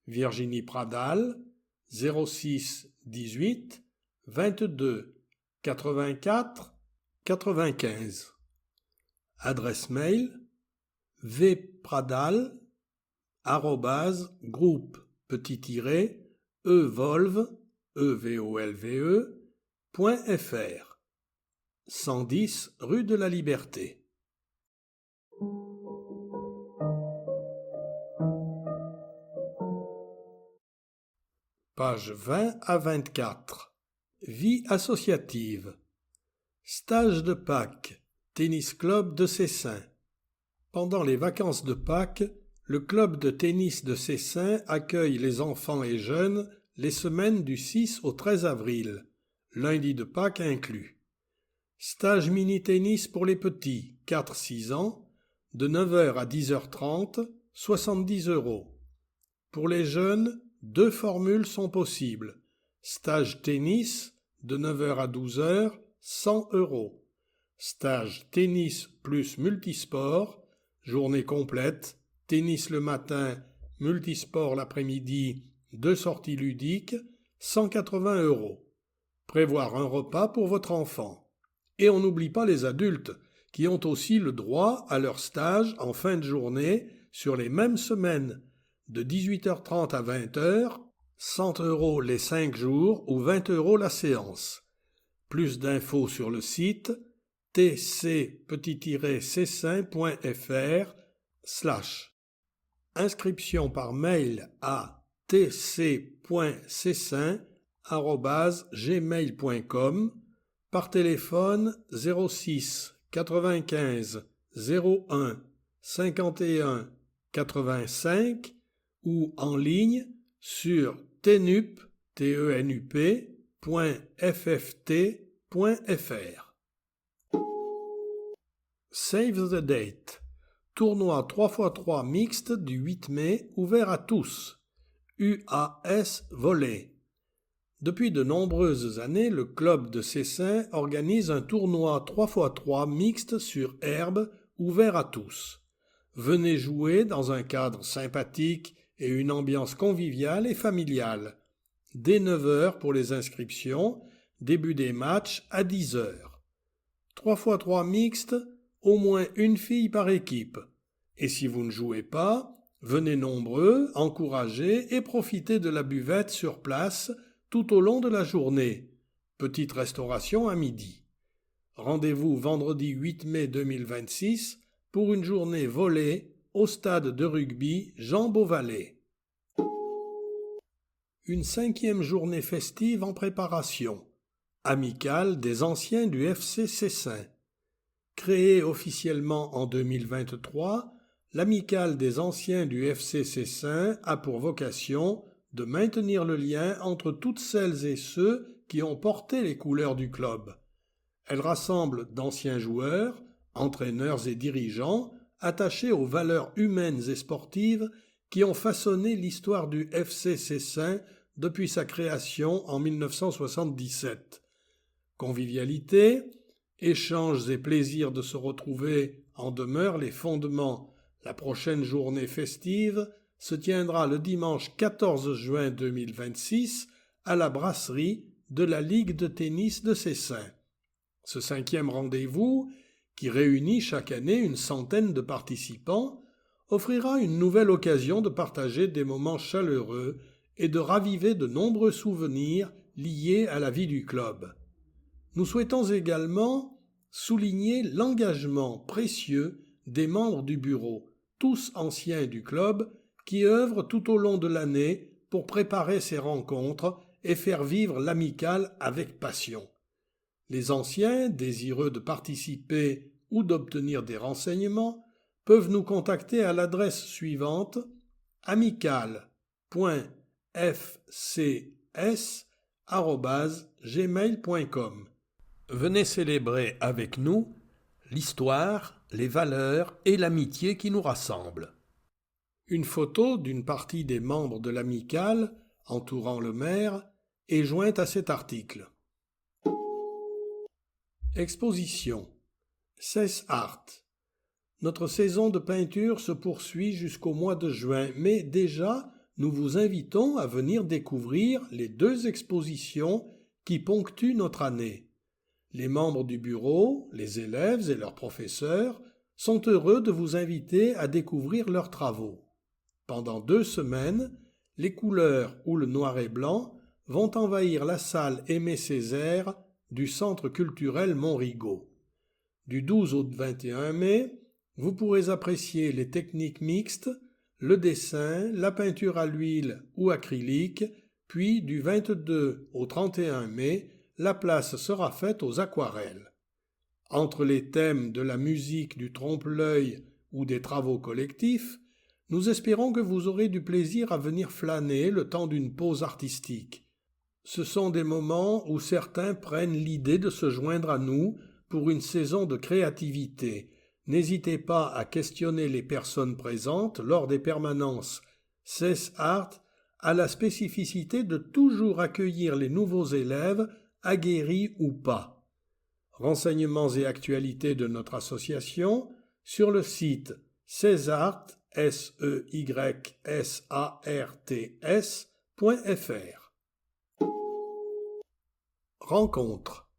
Virginie Pradal, 06 18 22 84 95. Adresse mail vpradal@groupe-evolve.fr 110 rue de la Liberté. Pages 20 à 24. Vie associative. Stage de Pâques. Tennis Club de Cessin. Pendant les vacances de Pâques, le club de tennis de Cessin accueille les enfants et jeunes les semaines du 6 au 13 avril, lundi de Pâques inclus. Stage mini-tennis pour les petits, 4-6 ans, de 9h à 10h30, 70 €. Pour les jeunes, 2 formules sont possibles. Stage tennis, de 9h à 12h, 100 €. Stage tennis plus multisport, journée complète, tennis le matin, multisport l'après-midi, 2 sorties ludiques, 180 €. Prévoir un repas pour votre enfant. Et on n'oublie pas les adultes, qui ont aussi le droit à leur stage en fin de journée sur les mêmes semaines, de 18h30 à 20h, 100 € les 5 jours ou 20 € la séance. Plus d'infos sur le site tc-cessin.fr/. Inscription par mail à tc.cessin@gmail.com, par téléphone 06 95 01 51 85 ou en ligne sur tenup.fft.fr. Save the date. Tournoi 3x3 mixte du 8 mai ouvert à tous. UAS Volley. Depuis de nombreuses années, le club de Cessin organise un tournoi 3x3 mixte sur herbe ouvert à tous. Venez jouer dans un cadre sympathique et une ambiance conviviale et familiale. Dès 9h pour les inscriptions, début des matchs à 10h. 3x3 mixte, au moins une fille par équipe. Et si vous ne jouez pas, venez nombreux, encouragez et profitez de la buvette sur place tout au long de la journée. Petite restauration à midi. Rendez-vous vendredi 8 mai 2026 pour une journée volée au stade de rugby Jean Beauvalet. Une 5e journée festive en préparation. Amicale des anciens du FC Cessin. Créée officiellement en 2023, l'Amicale des anciens du FC Cessin a pour vocation de maintenir le lien entre toutes celles et ceux qui ont porté les couleurs du club. Elle rassemble d'anciens joueurs, entraîneurs et dirigeants attachés aux valeurs humaines et sportives qui ont façonné l'histoire du FC Cessin depuis sa création en 1977. Convivialité, échanges et plaisir de se retrouver en demeurent les fondements. La prochaine journée festive se tiendra le dimanche 14 juin 2026 à la brasserie de la Ligue de tennis de Cessin. Ce 5e rendez-vous, qui réunit chaque année une centaine de participants, offrira une nouvelle occasion de partager des moments chaleureux et de raviver de nombreux souvenirs liés à la vie du club. Nous souhaitons également souligner l'engagement précieux des membres du bureau, tous anciens du club, qui œuvrent tout au long de l'année pour préparer ces rencontres et faire vivre l'amicale avec passion. Les anciens, désireux de participer ou d'obtenir des renseignements, peuvent nous contacter à l'adresse suivante: amicale.fcs@gmail.com. Venez célébrer avec nous l'histoire, les valeurs et l'amitié qui nous rassemblent. Une photo d'une partie des membres de l'amicale entourant le maire est jointe à cet article. Exposition. Cess Art. Notre saison de peinture se poursuit jusqu'au mois de juin, mais déjà nous vous invitons à venir découvrir les 2 expositions qui ponctuent notre année. Les membres du bureau, les élèves et leurs professeurs sont heureux de vous inviter à découvrir leurs travaux. Pendant 2 semaines, les couleurs ou le noir et blanc vont envahir la salle Aimé Césaire du Centre culturel Montrigaud. Du 12 au 21 mai, vous pourrez apprécier les techniques mixtes, le dessin, la peinture à l'huile ou acrylique, puis du 22 au 31 mai, la place sera faite aux aquarelles. Entre les thèmes de la musique, du trompe-l'œil ou des travaux collectifs, nous espérons que vous aurez du plaisir à venir flâner le temps d'une pause artistique. Ce sont des moments où certains prennent l'idée de se joindre à nous pour une saison de créativité. N'hésitez pas à questionner les personnes présentes lors des permanences. Cess Art a la spécificité de toujours accueillir les nouveaux élèves, aguerris ou pas. Renseignements et actualités de notre association sur le site cessart, SEYSARTS.fr. Rencontre.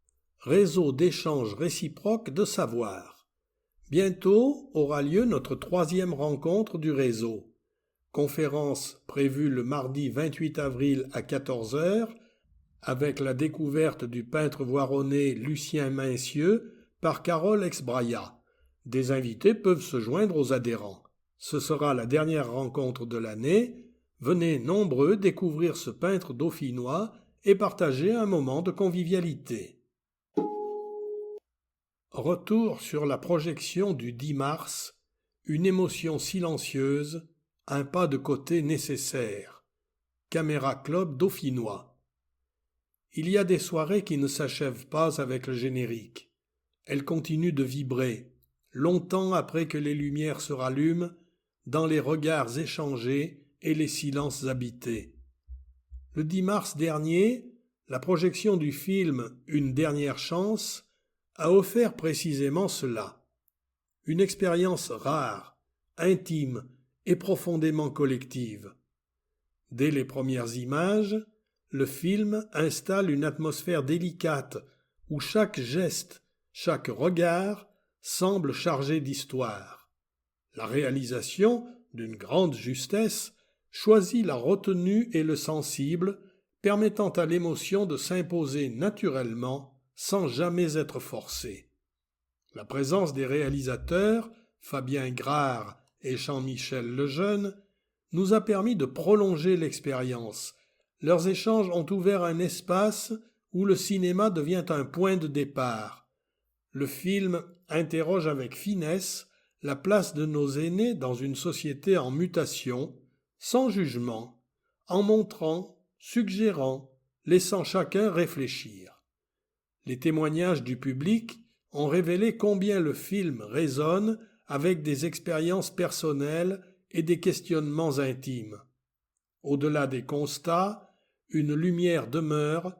Réseau d'échanges réciproques de savoir. Bientôt aura lieu notre 3e rencontre du réseau. Conférence prévue le mardi 28 avril à 14h avec la découverte du peintre voironnais Lucien Mincieux par Carole Exbraya. Des invités peuvent se joindre aux adhérents. Ce sera la dernière rencontre de l'année. Venez nombreux découvrir ce peintre dauphinois et partager un moment de convivialité. Retour sur la projection du 10 mars, une émotion silencieuse, un pas de côté nécessaire. Caméra Club dauphinois. Il y a des soirées qui ne s'achèvent pas avec le générique. Elles continuent de vibrer, longtemps après que les lumières se rallument, dans les regards échangés et les silences habités. Le 10 mars dernier, la projection du film « Une dernière chance » a offert précisément cela. Une expérience rare, intime et profondément collective. Dès les premières images, le film installe une atmosphère délicate où chaque geste, chaque regard semble chargé d'histoire. La réalisation, d'une grande justesse, choisit la retenue et le sensible, permettant à l'émotion de s'imposer naturellement sans jamais être forcée. La présence des réalisateurs, Fabien Grard et Jean-Michel Lejeune, nous a permis de prolonger l'expérience. Leurs échanges ont ouvert un espace où le cinéma devient un point de départ. Le film interroge avec finesse la place de nos aînés dans une société en mutation, sans jugement, en montrant, suggérant, laissant chacun réfléchir. Les témoignages du public ont révélé combien le film résonne avec des expériences personnelles et des questionnements intimes. Au-delà des constats, une lumière demeure,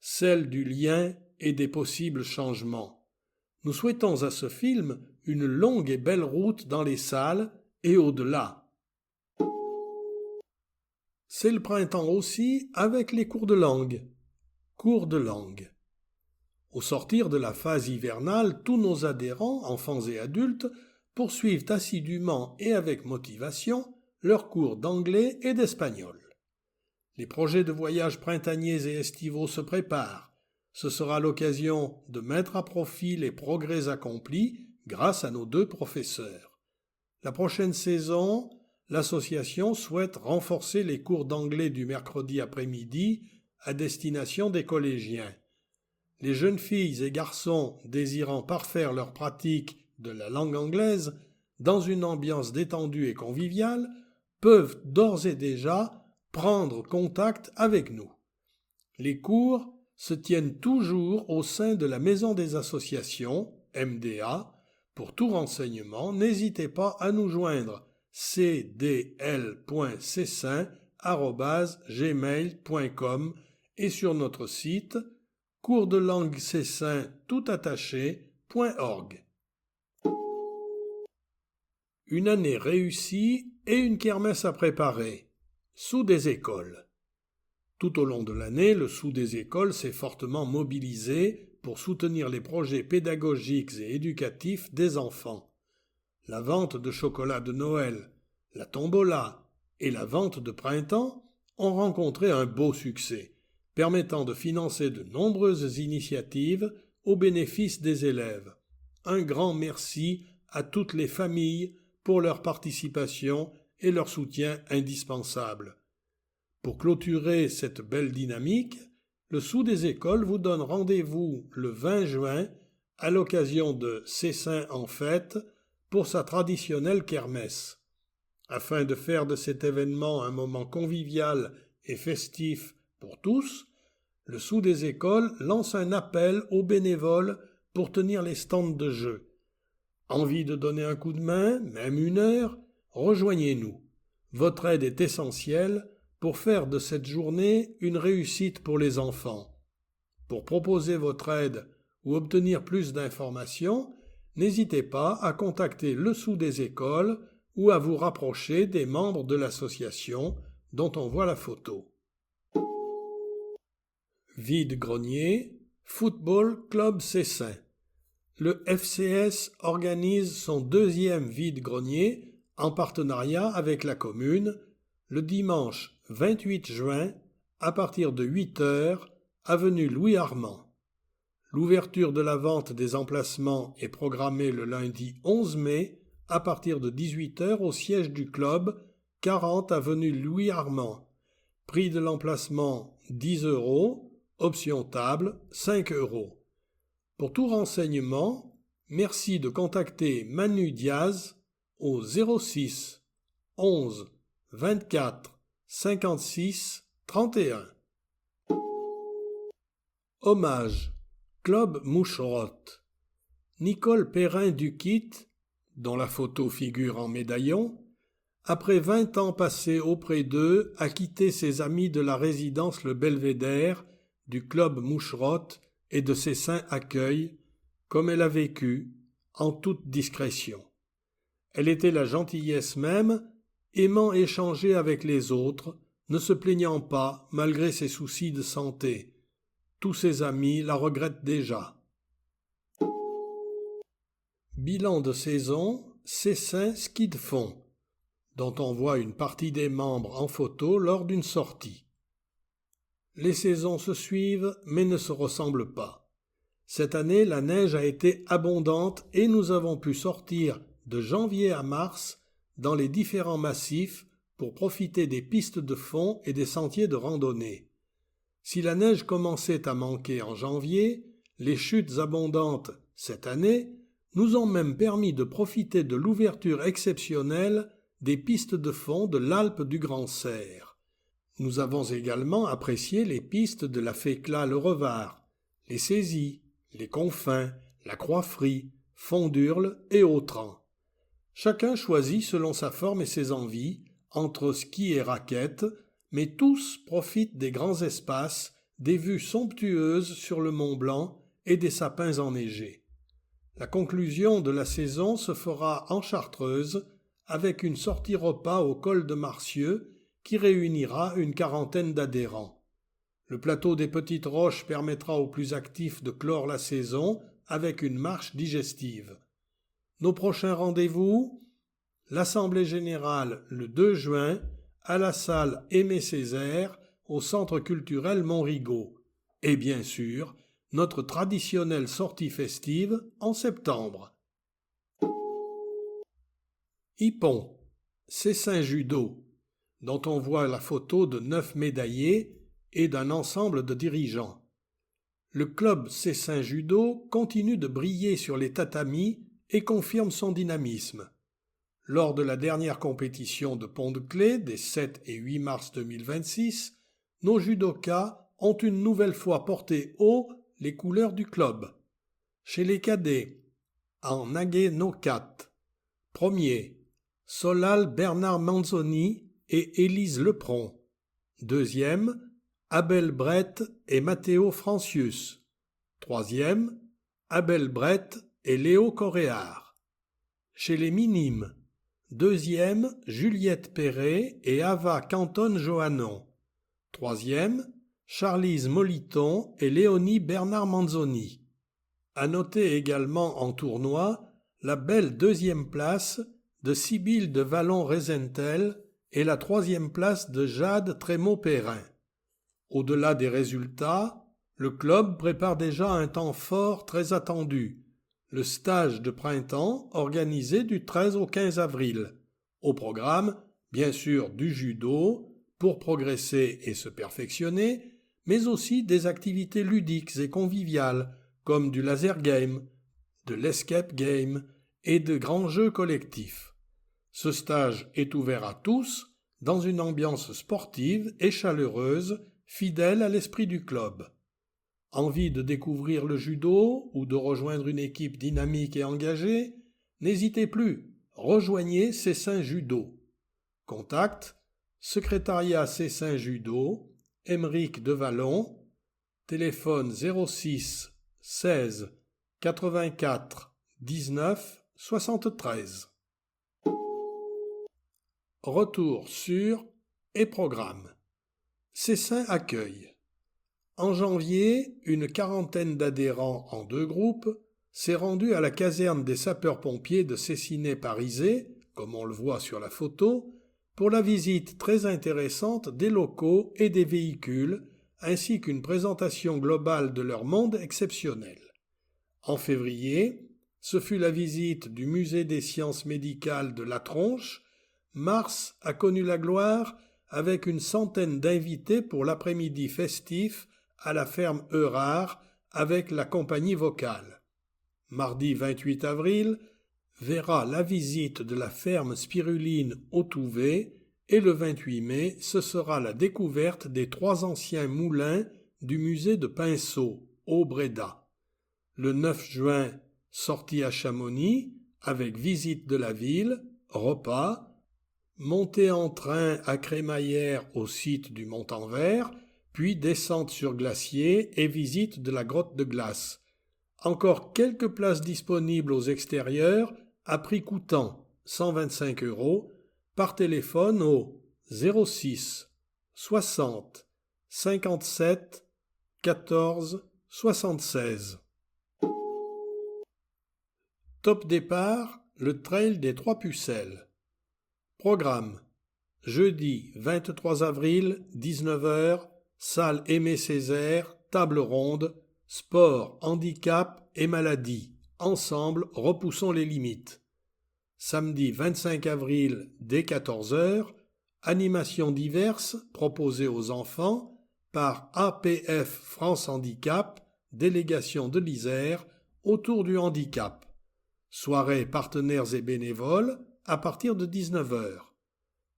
celle du lien et des possibles changements. Nous souhaitons à ce film une longue et belle route dans les salles et au-delà. C'est le printemps aussi avec les cours de langue. Cours de langue. Au sortir de la phase hivernale, tous nos adhérents, enfants et adultes, poursuivent assidûment et avec motivation leurs cours d'anglais et d'espagnol. Les projets de voyage printaniers et estivaux se préparent. Ce sera l'occasion de mettre à profit les progrès accomplis grâce à nos 2 professeurs. La prochaine saison, l'association souhaite renforcer les cours d'anglais du mercredi après-midi à destination des collégiens. Les jeunes filles et garçons désirant parfaire leur pratique de la langue anglaise dans une ambiance détendue et conviviale peuvent d'ores et déjà prendre contact avec nous. Les cours se tiennent toujours au sein de la Maison des associations, MDA. Pour tout renseignement, n'hésitez pas à nous joindre cdl.cessin@gmail.com et sur notre site coursdelanguecessin.org. Une année réussie et une kermesse à préparer. Sous des écoles. Tout au long de l'année, le Sous des écoles s'est fortement mobilisé pour soutenir les projets pédagogiques et éducatifs des enfants. La vente de chocolat de Noël, la tombola et la vente de printemps ont rencontré un beau succès, permettant de financer de nombreuses initiatives au bénéfice des élèves. Un grand merci à toutes les familles pour leur participation et leur soutien indispensable. Pour clôturer cette belle dynamique, le Sous des écoles vous donne rendez-vous le 20 juin à l'occasion de Cessin en fête pour sa traditionnelle kermesse. Afin de faire de cet événement un moment convivial et festif pour tous, le Sous des écoles lance un appel aux bénévoles pour tenir les stands de jeu. Envie de donner un coup de main, même 1 heure? Rejoignez-nous. Votre aide est essentielle pour faire de cette journée une réussite pour les enfants. Pour proposer votre aide ou obtenir plus d'informations, n'hésitez pas à contacter le Sous des écoles ou à vous rapprocher des membres de l'association dont on voit la photo. Vide-grenier, Football Club Cessin. Le FCS organise son 2e vide-grenier en partenariat avec la commune le dimanche 28 juin à partir de 8 h, avenue Louis Armand. L'ouverture de la vente des emplacements est programmée le lundi 11 mai à partir de 18 h au siège du club, 40 avenue Louis Armand. Prix de l'emplacement 10 €, option table 5 €. Pour tout renseignement, merci de contacter Manu Diaz au 06 11 24 56 31. Hommage. Club Moucherotte. Nicole Perrin-Duquit, dont la photo figure en médaillon, après 20 ans passés auprès d'eux, a quitté ses amis de la résidence Le Belvédère, du club Moucherotte et de Cessin Accueil, comme elle a vécu, en toute discrétion. Elle était la gentillesse même, aimant échanger avec les autres, ne se plaignant pas malgré ses soucis de santé. Tous ses amis la regrettent déjà. Bilan de saison, Cessin ski de fond, dont on voit une partie des membres en photo lors d'une sortie. Les saisons se suivent mais ne se ressemblent pas. Cette année, la neige a été abondante et nous avons pu sortir de janvier à mars dans les différents massifs pour profiter des pistes de fond et des sentiers de randonnée. Si la neige commençait à manquer en janvier, les chutes abondantes cette année nous ont même permis de profiter de l'ouverture exceptionnelle des pistes de fond de l'Alpe du Grand Serre. Nous avons également apprécié les pistes de la Fécla-le-Revard, les Saisies, les Confins, la Croix-Frie, Fondurle et Autran. Chacun choisit selon sa forme et ses envies, entre ski et raquettes, mais tous profitent des grands espaces, des vues somptueuses sur le Mont Blanc et des sapins enneigés. La conclusion de la saison se fera en Chartreuse avec une sortie repas au col de Marcieux qui réunira une quarantaine d'adhérents. Le plateau des Petites Roches permettra aux plus actifs de clore la saison avec une marche digestive. Nos prochains rendez-vous? L'Assemblée générale le 2 juin à la salle Aimé Césaire au Centre culturel Montrigaud. Et bien sûr, notre traditionnelle sortie festive en septembre. Hippon, Cessin Judo, dont on voit la photo de 9 médaillés et d'un ensemble de dirigeants. Le club Cessin Judo continue de briller sur les tatamis et confirme son dynamisme. Lors de la dernière compétition de Pont-de-Claix des 7 et 8 mars 2026, nos judokas ont une nouvelle fois porté haut les couleurs du club. Chez les cadets, en Nage no 4, premier, Solal Bernard Manzoni et Élise Lepron. Deuxième, Abel Brett et Matteo Francius. Troisième, Abel Brett et Léo Coréard. Chez les minimes, deuxième, Juliette Perret et Ava Canton Johannon. Troisième, Charlize Moliton et Léonie Bernard Manzoni. À noter également en tournoi la belle deuxième place de Sibylle de Vallon-Resentel et la troisième place de Jade Trémaud-Perrin. Au-delà des résultats, le club prépare déjà un temps fort très attendu, le stage de printemps organisé du 13 au 15 avril. Au programme, bien sûr, du judo pour progresser et se perfectionner, mais aussi des activités ludiques et conviviales comme du laser game, de l'escape game et de grands jeux collectifs. Ce stage est ouvert à tous dans une ambiance sportive et chaleureuse, fidèle à l'esprit du club. Envie de découvrir le judo ou de rejoindre une équipe dynamique et engagée? N'hésitez plus, rejoignez Cessin Judo. Contact, secrétariat Cessin Judo, Aymeric de Vallon, téléphone 06 16 84 19 73. Retour sur et programme. Cessin accueille. En janvier, une quarantaine d'adhérents en 2 groupes s'est rendue à la caserne des sapeurs-pompiers de Cessinay-Parisé, comme on le voit sur la photo, pour la visite très intéressante des locaux et des véhicules, ainsi qu'une présentation globale de leur monde exceptionnel. En février, ce fut la visite du musée des sciences médicales de La Tronche. Mars a connu la gloire avec une centaine d'invités pour l'après-midi festif à la ferme Eurard avec la compagnie vocale. Mardi 28 avril verra la visite de la ferme Spiruline au Touvet et le 28 mai, ce sera la découverte des 3 anciens moulins du musée de Pinceau, au Bréda. Le 9 juin, sortie à Chamonix avec visite de la ville, repas, montée en train à Crémaillère au site du Montanvert, puis descente sur glacier et visite de la grotte de glace. Encore quelques places disponibles aux extérieurs à prix coûtant 125 €, par téléphone au 06 60 57 14 76. Top départ, le trail des 3 Pucelles. Programme: jeudi 23 avril, 19h, salle Aimé Césaire, table ronde, sport, handicap et maladie. Ensemble, repoussons les limites. Samedi 25 avril, dès 14h, animations diverses proposées aux enfants par APF France Handicap, délégation de l'Isère, autour du handicap. Soirée partenaires et bénévoles à partir de 19h.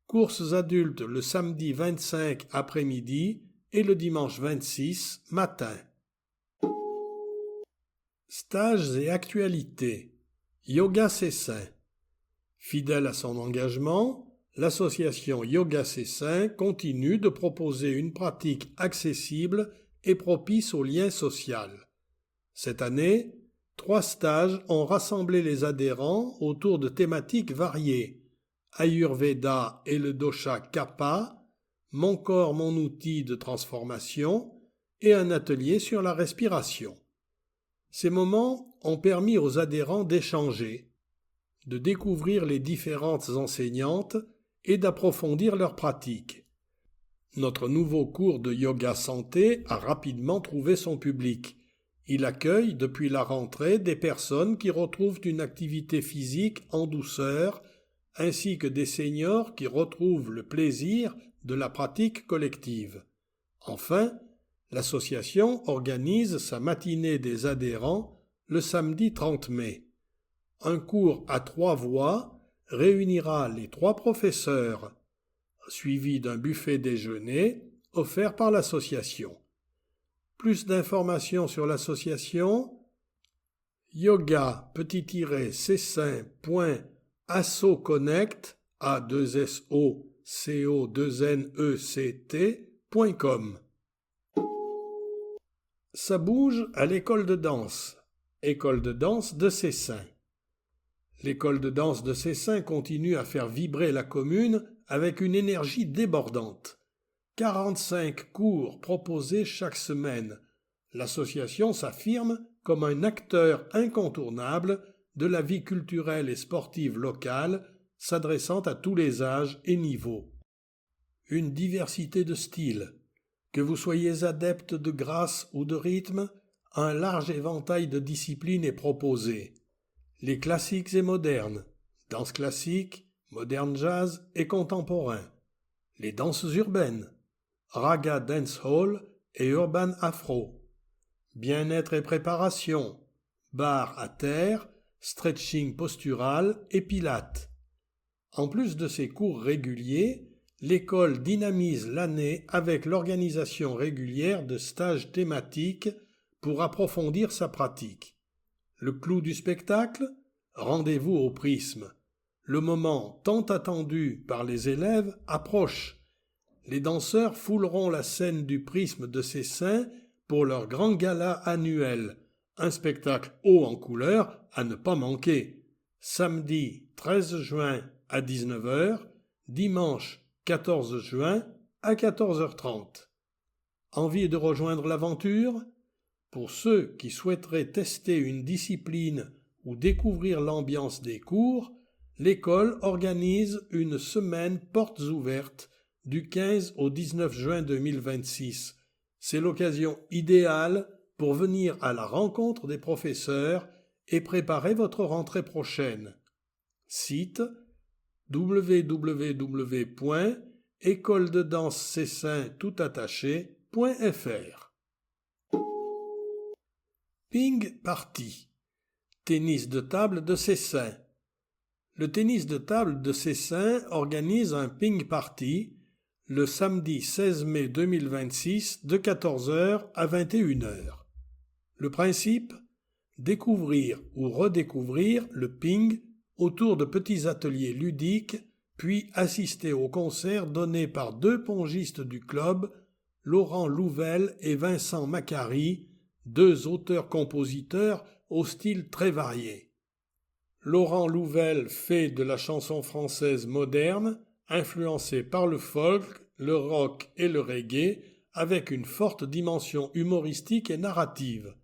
Courses adultes le samedi 25 après-midi et le dimanche 26 matin. Stages et actualités. Yoga Cessin. Fidèle à son engagement, l'association Yoga Cessin continue de proposer une pratique accessible et propice au lien social. Cette année, 3 stages ont rassemblé les adhérents autour de thématiques variées: Ayurveda et le dosha Kapha, Mon corps, mon outil de transformation et un atelier sur la respiration. Ces moments ont permis aux adhérents d'échanger, de découvrir les différentes enseignantes et d'approfondir leurs pratiques. Notre nouveau cours de yoga santé a rapidement trouvé son public. Il accueille depuis la rentrée des personnes qui retrouvent une activité physique en douceur, ainsi que des seniors qui retrouvent le plaisir de la pratique collective. Enfin, l'association organise sa matinée des adhérents le samedi 30 mai. Un cours à 3 voix réunira les 3 professeurs, suivi d'un buffet déjeuner offert par l'association. Plus d'informations sur l'association: yoga-cessin.assoconnect a2soconnect.com. Ça bouge à l'école de danse. École de danse de Cessin. L'école de danse de Cessin continue à faire vibrer la commune avec une énergie débordante. 45 cours proposés chaque semaine. L'association s'affirme comme un acteur incontournable de la vie culturelle et sportive locale, s'adressant à tous les âges et niveaux. Une diversité de styles. Que vous soyez adepte de grâce ou de rythme, un large éventail de disciplines est proposé. Les classiques et modernes, danse classique, moderne jazz et contemporain. Les danses urbaines, raga dancehall et urban afro. Bien-être et préparation, barre à terre, stretching postural et pilates. En plus de ces cours réguliers, l'école dynamise l'année avec l'organisation régulière de stages thématiques pour approfondir sa pratique. Le clou du spectacle? Rendez-vous au prisme. Le moment tant attendu par les élèves approche. Les danseurs fouleront la scène du prisme de Cessin pour leur grand gala annuel, un spectacle haut en couleur à ne pas manquer. Samedi 13 juin à 19h, dimanche 14 juin à 14h30. Envie de rejoindre l'aventure? Pour ceux qui souhaiteraient tester une discipline ou découvrir l'ambiance des cours, l'école organise une semaine portes ouvertes du 15 au 19 juin 2026. C'est l'occasion idéale pour venir à la rencontre des professeurs et préparer votre rentrée prochaine. Site www.écolededancecessin.fr. Ping Party. Tennis de table de Cessin. Le tennis de table de Cessin organise un ping party le samedi 16 mai 2026 de 14h à 21h. Le principe? Découvrir ou redécouvrir le ping autour de petits ateliers ludiques, puis assister au concert donné par 2 pongistes du club, Laurent Louvel et Vincent Macari, 2 auteurs-compositeurs au style très varié. Laurent Louvel fait de la chanson française moderne, influencée par le folk, le rock et le reggae, avec une forte dimension humoristique et narrative.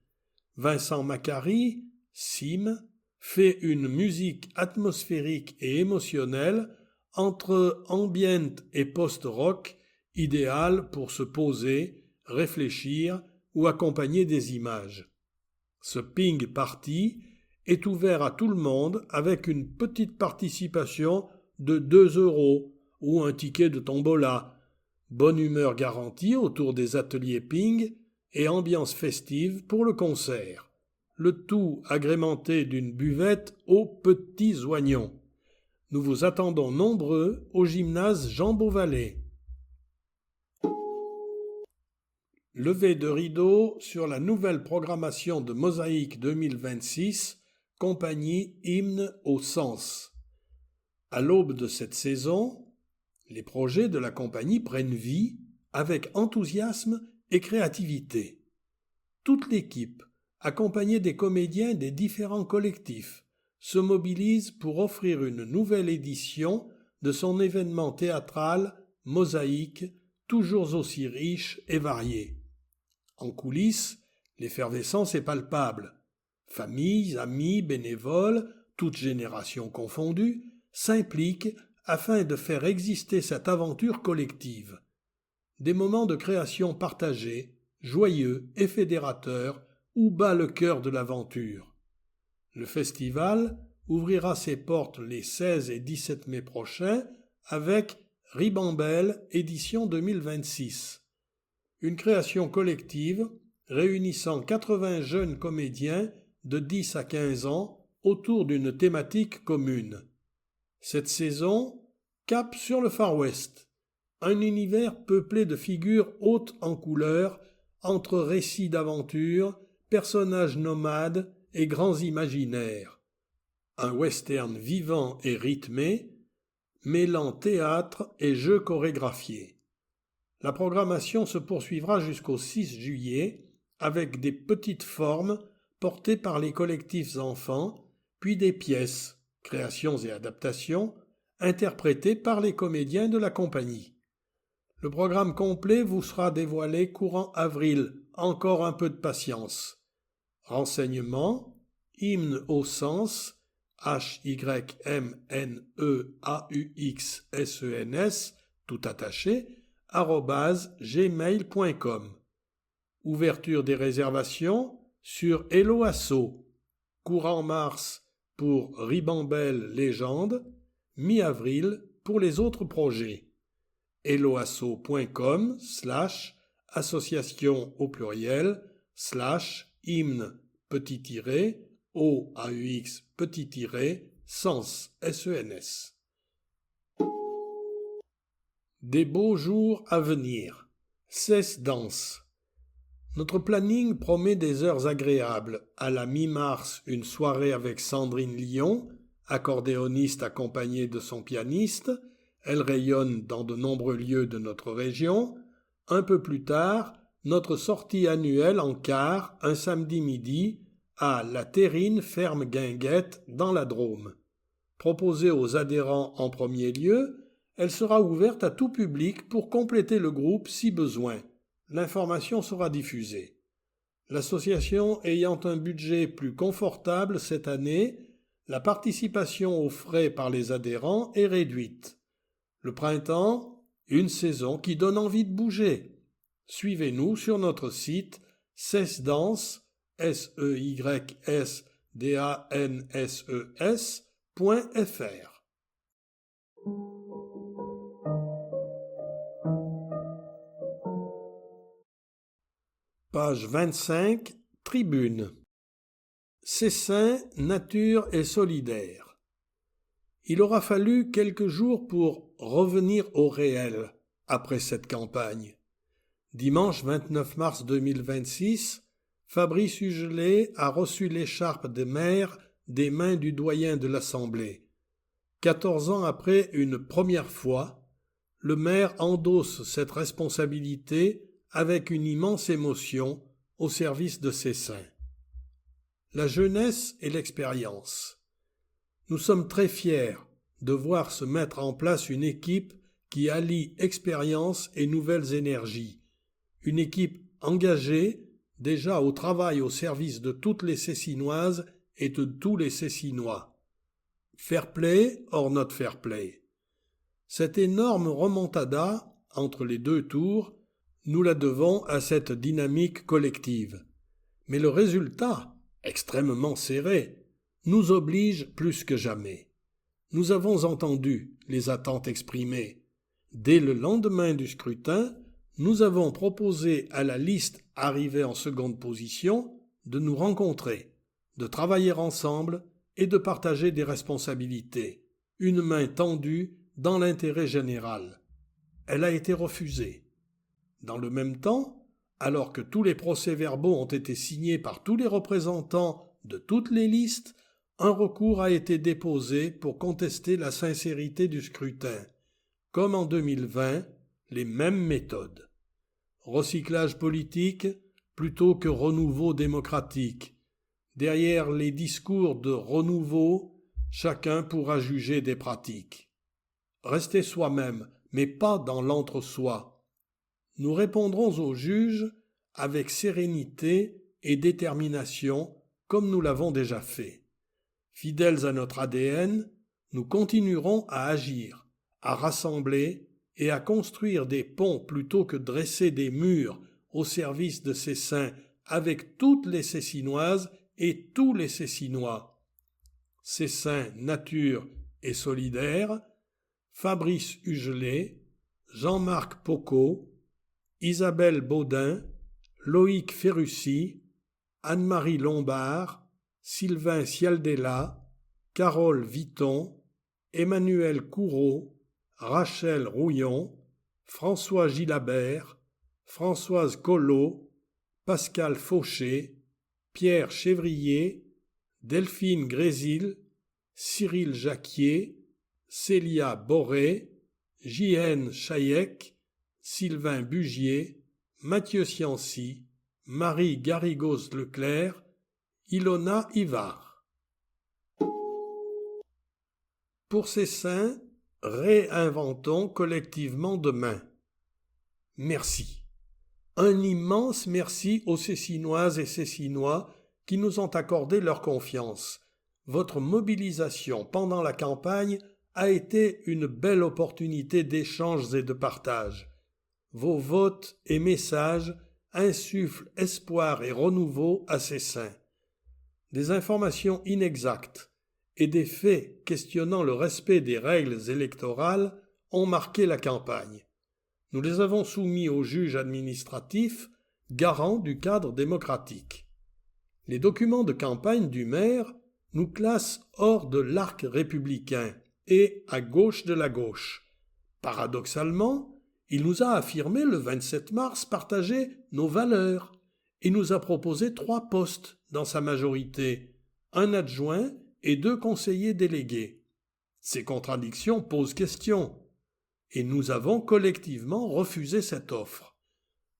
Vincent Macari, Sim, fait une musique atmosphérique et émotionnelle entre ambient et post-rock, idéale pour se poser, réfléchir ou accompagner des images. Ce ping party est ouvert à tout le monde avec une petite participation de 2 € ou un ticket de tombola. Bonne humeur garantie autour des ateliers ping et ambiance festive pour le concert. Le tout agrémenté d'une buvette aux petits oignons. Nous vous attendons nombreux au gymnase Jean Beauvalet. Levée de rideau sur la nouvelle programmation de Mosaïque 2026, compagnie Hymne au Sens. À l'aube de cette saison, les projets de la compagnie prennent vie avec enthousiasme et créativité. Toute l'équipe, accompagnée des comédiens des différents collectifs, se mobilise pour offrir une nouvelle édition de son événement théâtral Mosaïque, toujours aussi riche et varié. En coulisses, l'effervescence est palpable. Familles, amis, bénévoles, toutes générations confondues, s'impliquent afin de faire exister cette aventure collective. Des moments de création partagés, joyeux et fédérateurs, où bat le cœur de l'aventure. Le festival ouvrira ses portes les 16 et 17 mai prochains avec Ribambelle édition 2026. Une création collective réunissant 80 jeunes comédiens de 10 à 15 ans autour d'une thématique commune. Cette saison, cap sur le Far West, un univers peuplé de figures hautes en couleurs, entre récits d'aventure, personnages nomades et grands imaginaires. Un western vivant et rythmé, mêlant théâtre et jeux chorégraphiés. La programmation se poursuivra jusqu'au 6 juillet avec des petites formes portées par les collectifs enfants, puis des pièces, créations et adaptations, interprétées par les comédiens de la compagnie. Le programme complet vous sera dévoilé courant avril, encore un peu de patience. Renseignements, hymne au sens, HYMNEAUXSENS, tout attaché, @gmail.com. Ouverture des réservations sur Hello Asso, courant mars pour Ribambelle Légende, mi-avril pour les autres projets. helloasso.com/association au pluriel /hymne OAUX sens SENS. Des beaux jours à venir. Cesse danse. Notre planning promet des heures agréables. À la mi-mars, une soirée avec Sandrine Lyon, accordéoniste accompagnée de son pianiste. Elle rayonne dans de nombreux lieux de notre région. Un peu plus tard, notre sortie annuelle en car, un samedi midi, à La Terrine Ferme Guinguette, dans la Drôme. Proposée aux adhérents en premier lieu, elle sera ouverte à tout public pour compléter le groupe si besoin. L'information sera diffusée. L'association ayant un budget plus confortable cette année, la participation aux frais par les adhérents est réduite. Le printemps, une saison qui donne envie de bouger. Suivez-nous sur notre site cesdanse, SEYDANSES.fr. Page 25, Tribune. Cessin, nature et solidaire. Il aura fallu quelques jours pour revenir au réel après cette campagne. Dimanche 29 mars 2026, Fabrice Hugelet a reçu l'écharpe de maire des mains du doyen de l'Assemblée. 14 ans après une première fois, le maire endosse cette responsabilité avec une immense émotion au service de Cessin. La jeunesse et l'expérience. Nous sommes très fiers de voir se mettre en place une équipe qui allie expérience et nouvelles énergies. Une équipe engagée déjà au travail au service de toutes les Cessinoises et de tous les Cessinois. Fair play or not fair play. Cette énorme remontada entre les deux tours, nous la devons à cette dynamique collective. Mais le résultat, extrêmement serré, nous oblige plus que jamais. Nous avons entendu les attentes exprimées. Dès le lendemain du scrutin, nous avons proposé à la liste arrivée en seconde position de nous rencontrer, de travailler ensemble et de partager des responsabilités, une main tendue dans l'intérêt général. Elle a été refusée. Dans le même temps, alors que tous les procès-verbaux ont été signés par tous les représentants de toutes les listes, un recours a été déposé pour contester la sincérité du scrutin. Comme en 2020, les mêmes méthodes. Recyclage politique plutôt que renouveau démocratique. Derrière les discours de renouveau, chacun pourra juger des pratiques. Restez soi-même, mais pas dans l'entre-soi. Nous répondrons aux juges avec sérénité et détermination, comme nous l'avons déjà fait. Fidèles à notre ADN, nous continuerons à agir, à rassembler et à construire des ponts plutôt que dresser des murs au service de ces saints avec toutes les Cécinoises et tous les Cécinois. Ces saints nature et solidaires, Fabrice Hugelet, Jean-Marc Pocot, Isabelle Baudin, Loïc Ferrucci, Anne-Marie Lombard, Sylvain Cialdella, Carole Viton, Emmanuel Couraud, Rachel Rouillon, François Gilabert, Françoise Collot, Pascal Fauché, Pierre Chevrier, Delphine Grésil, Cyril Jacquier, Célia Boré, J.N. Chaillec, Sylvain Bugier, Mathieu Ciancy, Marie Garrigos-Leclerc, Ilona Ivar. Pour ces saints, réinventons collectivement demain. Merci. Un immense merci aux Cécinoises et Cécinois qui nous ont accordé leur confiance. Votre mobilisation pendant la campagne a été une belle opportunité d'échanges et de partage. Vos votes et messages insufflent espoir et renouveau à ces saints. Des informations inexactes et des faits questionnant le respect des règles électorales ont marqué la campagne. Nous les avons soumis au juge administratif, garant du cadre démocratique. Les documents de campagne du maire nous classent hors de l'arc républicain et à gauche de la gauche. Paradoxalement, il nous a affirmé le 27 mars partager nos valeurs et nous a proposé 3 postes dans sa majorité, un adjoint et 2 conseillers délégués. Ces contradictions posent question et nous avons collectivement refusé cette offre.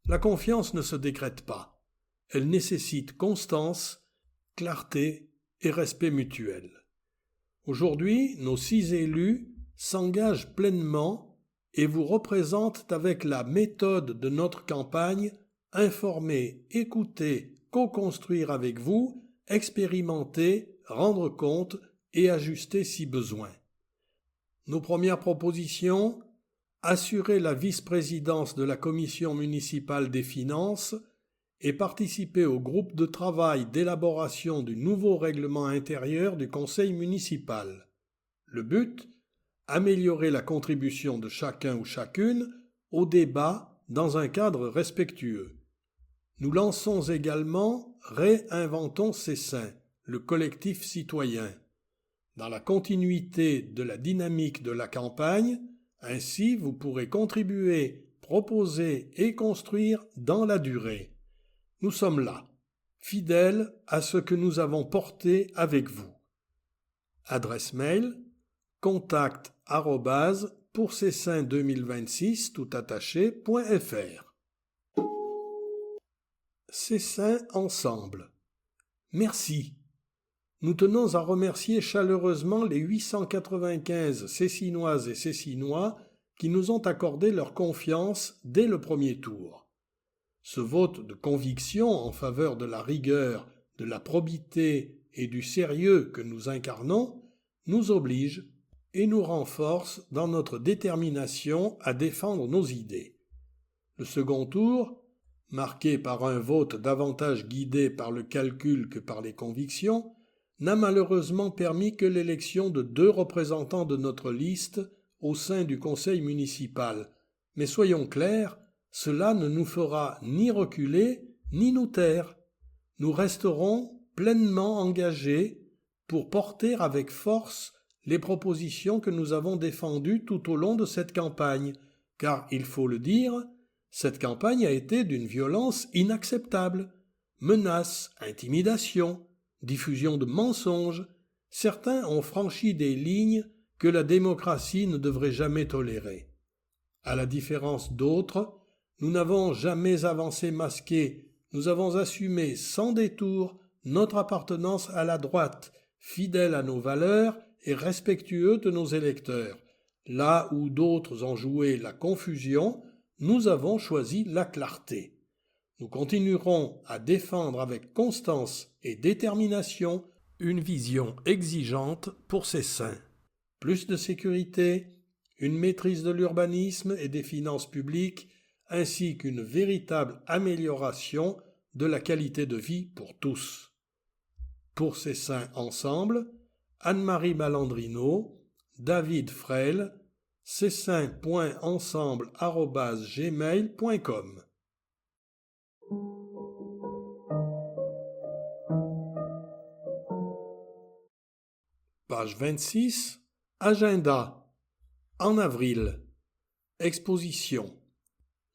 La confiance ne se décrète pas. Elle nécessite constance, clarté et respect mutuel. Aujourd'hui, nos 6 élus s'engagent pleinement et vous représentent avec la méthode de notre campagne informer, écouter, co-construire avec vous, expérimenter, rendre compte et ajuster si besoin. Nos premières propositions: assurer la vice-présidence de la Commission municipale des finances et participer au groupe de travail d'élaboration du nouveau règlement intérieur du conseil municipal. Le but: améliorer la contribution de chacun ou chacune au débat dans un cadre respectueux. Nous lançons également Réinventons ces saints, le collectif citoyen. Dans la continuité de la dynamique de la campagne, ainsi vous pourrez contribuer, proposer et construire dans la durée. Nous sommes là, fidèles à ce que nous avons porté avec vous. Adresse mail contact@pourcessaints2026 toutattaché.fr. Ces saints ensemble. Merci. Nous tenons à remercier chaleureusement les 895 Cécinoises et Cécinois qui nous ont accordé leur confiance dès le premier tour. Ce vote de conviction en faveur de la rigueur, de la probité et du sérieux que nous incarnons nous oblige et nous renforce dans notre détermination à défendre nos idées. Le second tour, marqué par un vote davantage guidé par le calcul que par les convictions, n'a malheureusement permis que l'élection de 2 représentants de notre liste au sein du conseil municipal. Mais soyons clairs, cela ne nous fera ni reculer ni nous taire. Nous resterons pleinement engagés pour porter avec force les propositions que nous avons défendues tout au long de cette campagne, car, il faut le dire, cette campagne a été d'une violence inacceptable. Menaces, intimidations, diffusion de mensonges, certains ont franchi des lignes que la démocratie ne devrait jamais tolérer. À la différence d'autres, nous n'avons jamais avancé masqué, nous avons assumé sans détour notre appartenance à la droite, fidèle à nos valeurs et respectueux de nos électeurs. Là où d'autres ont joué la confusion, nous avons choisi la clarté. Nous continuerons à défendre avec constance et détermination une vision exigeante pour ces saints. Plus de sécurité, une maîtrise de l'urbanisme et des finances publiques, ainsi qu'une véritable amélioration de la qualité de vie pour tous. Pour ces saints ensemble, Anne-Marie Malandrino, David Freil, cessaints.ensemble@gmail.com. Page 26. Agenda. En avril. Exposition.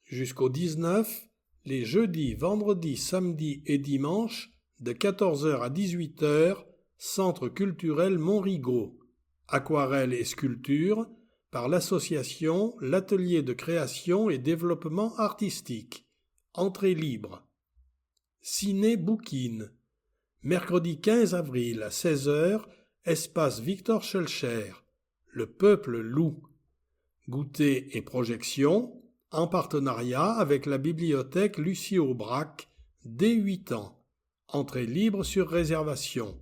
Jusqu'au 19, les jeudis, vendredis, samedis et dimanches, de 14h à 18h, Centre culturel Montrigaud. Aquarelle et sculpture, par l'association L'Atelier de création et développement artistique. Entrée libre. Ciné Bouquine. Mercredi 15 avril à 16h, espace Victor Schœlcher. Le peuple loue. Goûter et projection, en partenariat avec la bibliothèque Lucie Aubrac, dès 8 ans. Entrée libre sur réservation.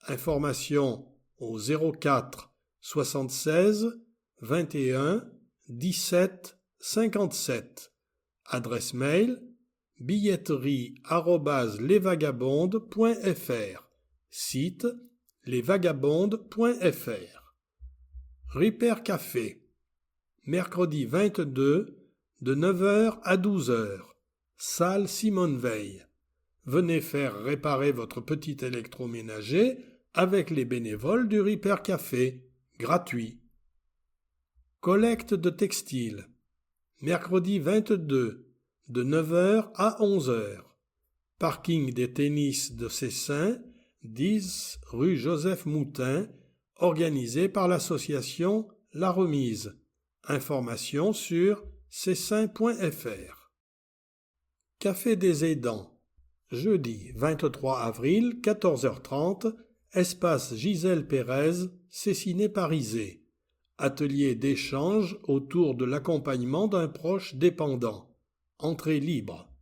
Informations au 04 76 21 17 57. Adresse mail billetterie@lesvagabondes.fr. Site lesvagabondes.fr. Ripper Café. Mercredi 22 de 9h à 12h. Salle Simone Veil. Venez faire réparer votre petit électroménager avec les bénévoles du Ripper Café, gratuit. Collecte de textiles. Mercredi 22 de 9h à 11h. Parking des tennis de Cessaints, 10 rue Joseph Moutin, organisé par l'association La Remise. Informations sur cessaints.fr. Café des aidants. Jeudi 23 avril, 14h30, espace Gisèle Pérez, Cessiné-Parisé. Atelier d'échange autour de l'accompagnement d'un proche dépendant. Entrée libre.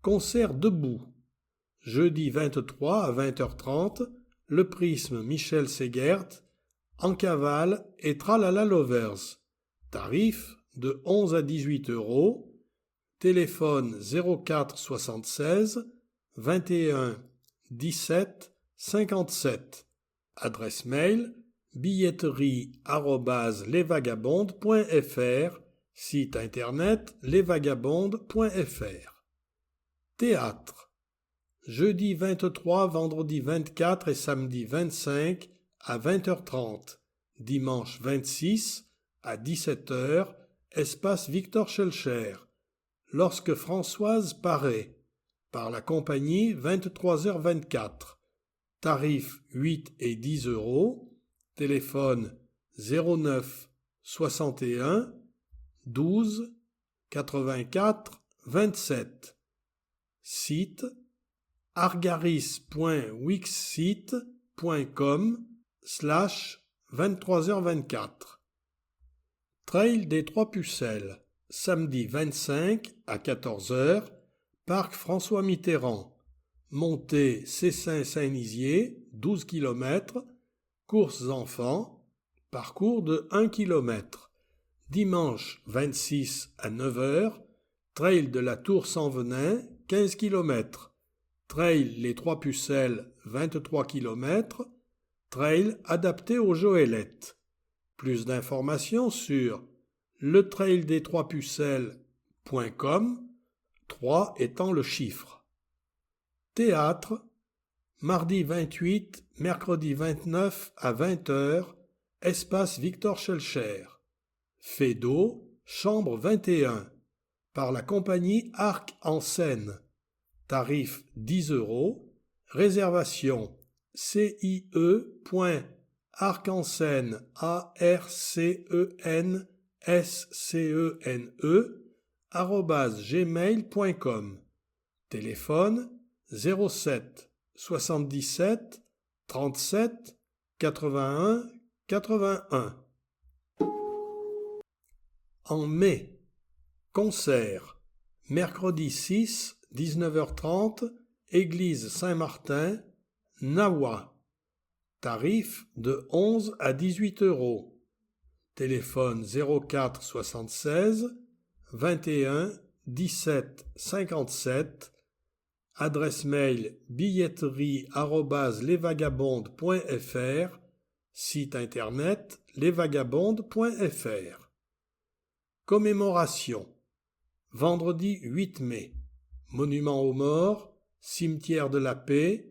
Concert debout. Jeudi 23 à 20h30, Le Prisme Michel Segert, En cavale et Tralala Lovers. Tarif de 11 à 18 €. Téléphone 04 76 21 17 57. Adresse mail billetterie@lesvagabondes.fr. Site internet lesvagabondes.fr. Théâtre. Jeudi 23, vendredi 24 et samedi 25 à 20h30. Dimanche 26 à 17h, espace Victor Schœlcher. Lorsque Françoise paraît, par la compagnie 23h24. Tarif 8 et 10 €. Téléphone 09 61 12 84 27. Site argaris.wixsite.com/23h24. Trail des Trois Pucelles. Samedi 25 à 14h, Parc François Mitterrand. Montée Cessin-Saint-Nizier, 12 km. Courses enfants, parcours de 1 km. Dimanche 26 à 9h, Trail de la Tour-Sans-Venin, 15 km. Trail Les Trois Pucelles, 23 km. Trail adapté aux Joëlettes. Plus d'informations sur letraildestroispucelles.com, 3 étant le chiffre. Théâtre, mardi 28, mercredi 29 à 20h, espace Victor Schœlcher. Fédot, chambre 21, par la compagnie Arc en Seine. Tarif 10 €. Réservation cie.arcanscène, arcanscene@gmail.com. Téléphone 07 77 37 81 81. En mai, concert, mercredi 6, 19h30, église Saint-Martin, Nawa. Tarif de 11 à 18 euros. Téléphone 04 76 21 17 57. Adresse mail billetterie@lesvagabondes.fr. Site internet lesvagabondes.fr. Commémoration. Vendredi 8 mai. Monument aux morts, cimetière de la paix,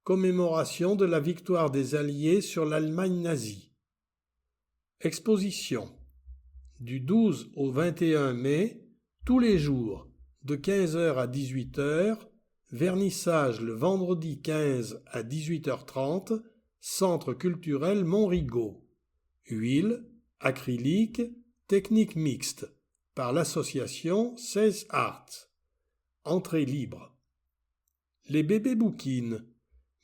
commémoration de la victoire des Alliés sur l'Allemagne nazie. Exposition. Du 12 au 21 mai, tous les jours, de 15h à 18h, vernissage le vendredi 15 à 18h30, Centre culturel Montrigaud. Huile, acrylique, technique mixte, par l'association 16 Arts. Entrée libre. Les bébés bouquines.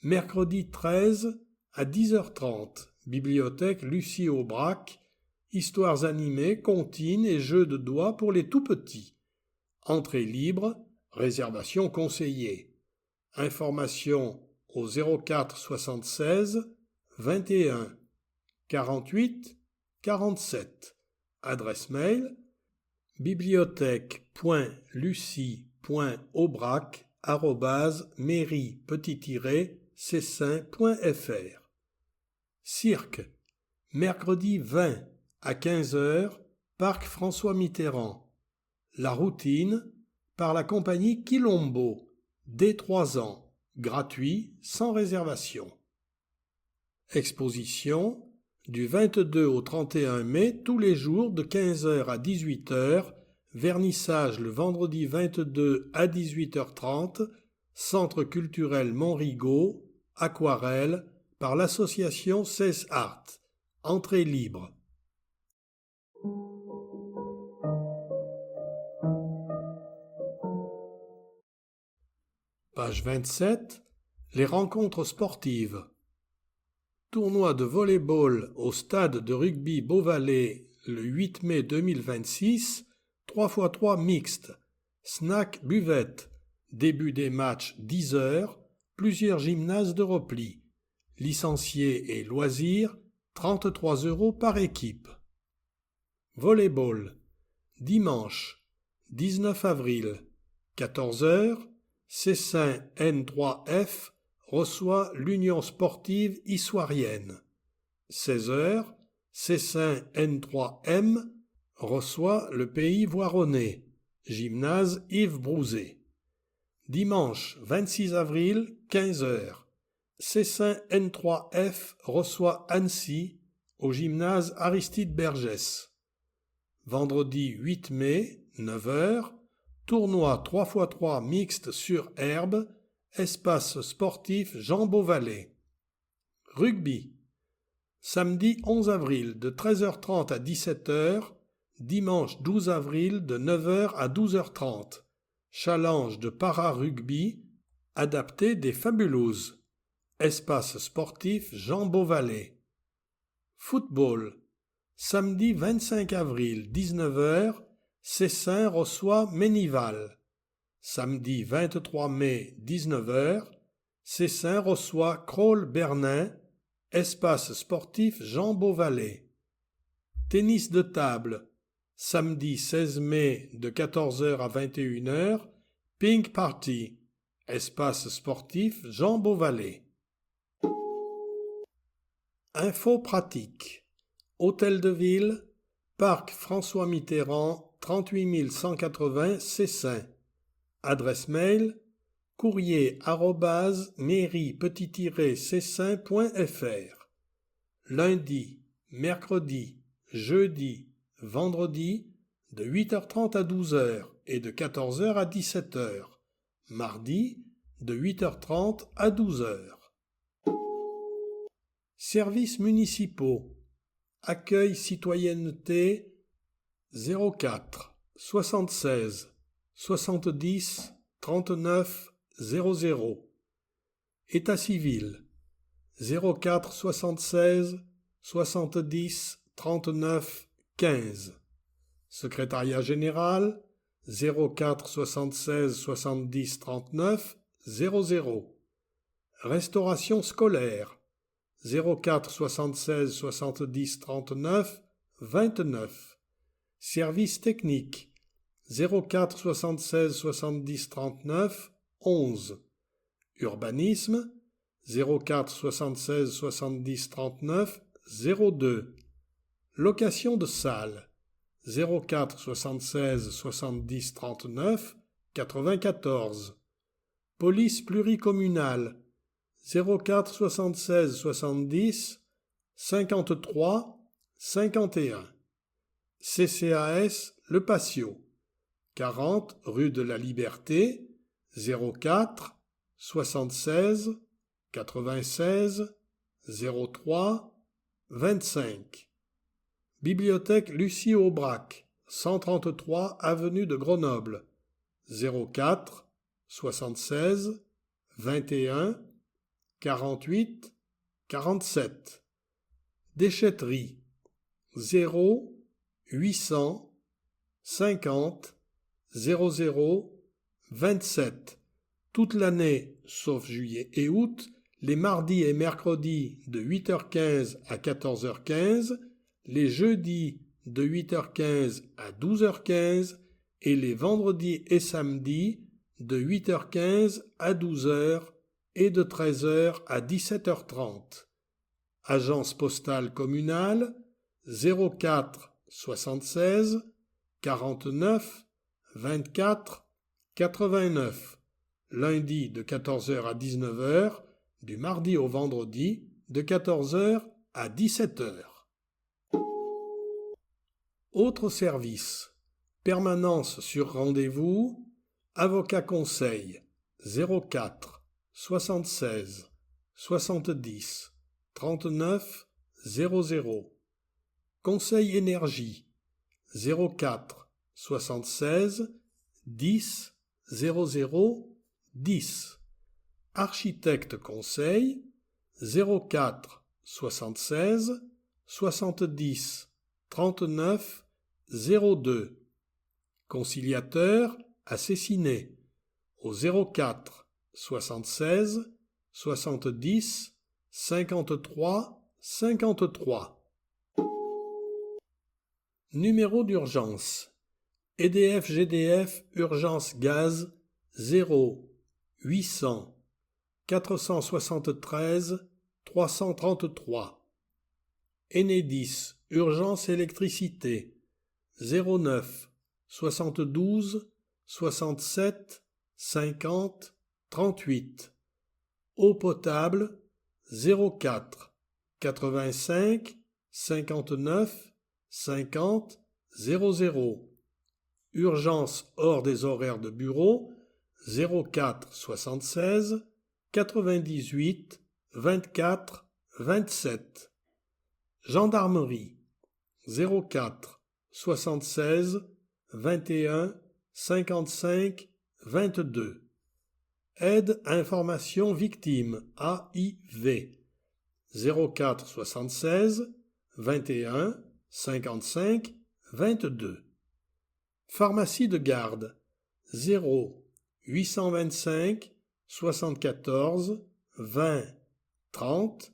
Mercredi 13 à 10h30, bibliothèque Lucie Aubrac, histoires animées, comptines et jeux de doigts pour les tout-petits. Entrée libre, réservation conseillée. Information au 04 76 21 48 47. Adresse mail bibliothèque.lucie.aubrac@mairie-cessin.fr. Cirque. Mercredi 20 à 15h, Parc François Mitterrand. La routine par la compagnie Quilombo, dès 3 ans, gratuit, sans réservation. Exposition du 22 au 31 mai, tous les jours de 15h à 18h, vernissage le vendredi 22 à 18h30, Centre culturel Montrigaud, aquarelle, par l'association 16 Arts. Entrée libre. Page 27. Les rencontres sportives. Tournoi de volley-ball au stade de rugby Beauvalet le 8 mai 2026, 3x3 mixte, snack buvette, début des matchs 10h, plusieurs gymnases de repli, licenciés et loisirs, 33 € par équipe. Volley-ball, dimanche 19 avril, 14h, Cessin N3F reçoit l'Union sportive issoirienne. 16h, Cessin N3M reçoit le Pays Voironnais, gymnase Yves Brouzet. Dimanche 26 avril, 15h, Cessin N3F reçoit Annecy au gymnase Aristide Bergès. Vendredi 8 mai, 9h, tournoi 3x3 mixte sur herbe, espace sportif Jean Beauvalet. Rugby. Samedi 11 avril de 13h30 à 17h, dimanche 12 avril de 9h à 12h30. Challenge de para-rugby, adapté des Fabulous. Espace sportif Jean Beauvalet. Football. Samedi 25 avril, 19h, Cessin reçoit Ménival. Samedi 23 mai, 19h, Cessin reçoit Crolles-Bernin, espace sportif Jean Beauvalet. Tennis de table. Samedi 16 mai de 14h à 21h, Ping Party, espace sportif Jean Beauvalet. Info pratique. Hôtel de ville, Parc François Mitterrand, 38 180 Cessin. Adresse mail courrier@mairie-cessin.fr. Lundi, mercredi, jeudi, vendredi, de 8h30 à 12h et de 14h à 17h. Mardi, de 8h30 à 12h. Services municipaux. Accueil citoyenneté 04 76 70 39 00. État civil 04 76 70 39 15. Secrétariat général 04 76 70 39 00. Restauration scolaire 04 76 70 39 29. Service technique 04 76 70 39 11. Urbanisme 04 76 70 39 02. Location de salle 04 76 70 39 94. Police pluricommunale 04 76 70 53 51. CCAS Le Patio 40 rue de la Liberté 04 76 96 03 25. Bibliothèque Lucie Aubrac 133 avenue de Grenoble 04 76 21 48 47. Déchetterie 0 800 50 00 27. Toute l'année, sauf juillet et août, les mardis et mercredis de 8h15 à 14h15, les jeudis de 8h15 à 12h15 et les vendredis et samedis de 8h15 à 12h et de 13h à 17h30. Agence postale communale 04 76 49 24 89. Lundi de 14h à 19h, du mardi au vendredi de 14h à 17h. Autres services. Permanence sur rendez-vous. Avocat conseil 04 76 70 39 00. Conseil énergie 04 76 10 00 10. Architecte conseil 04 76 70 39 02. Conciliateur assassiné au 04 76 70 53 53. Numéro d'urgence. EDF GDF urgence gaz 0 800 473 333. Enedis urgence électricité 09 72 67 50 38. Eau potable 04 85 59 50 00. Urgence hors des horaires de bureau 04 76 98 24 27. Gendarmerie 04 76 21 55 22. Aide information victime AIV 04 76 21 55 22. Pharmacie de garde 0 825 74 20 30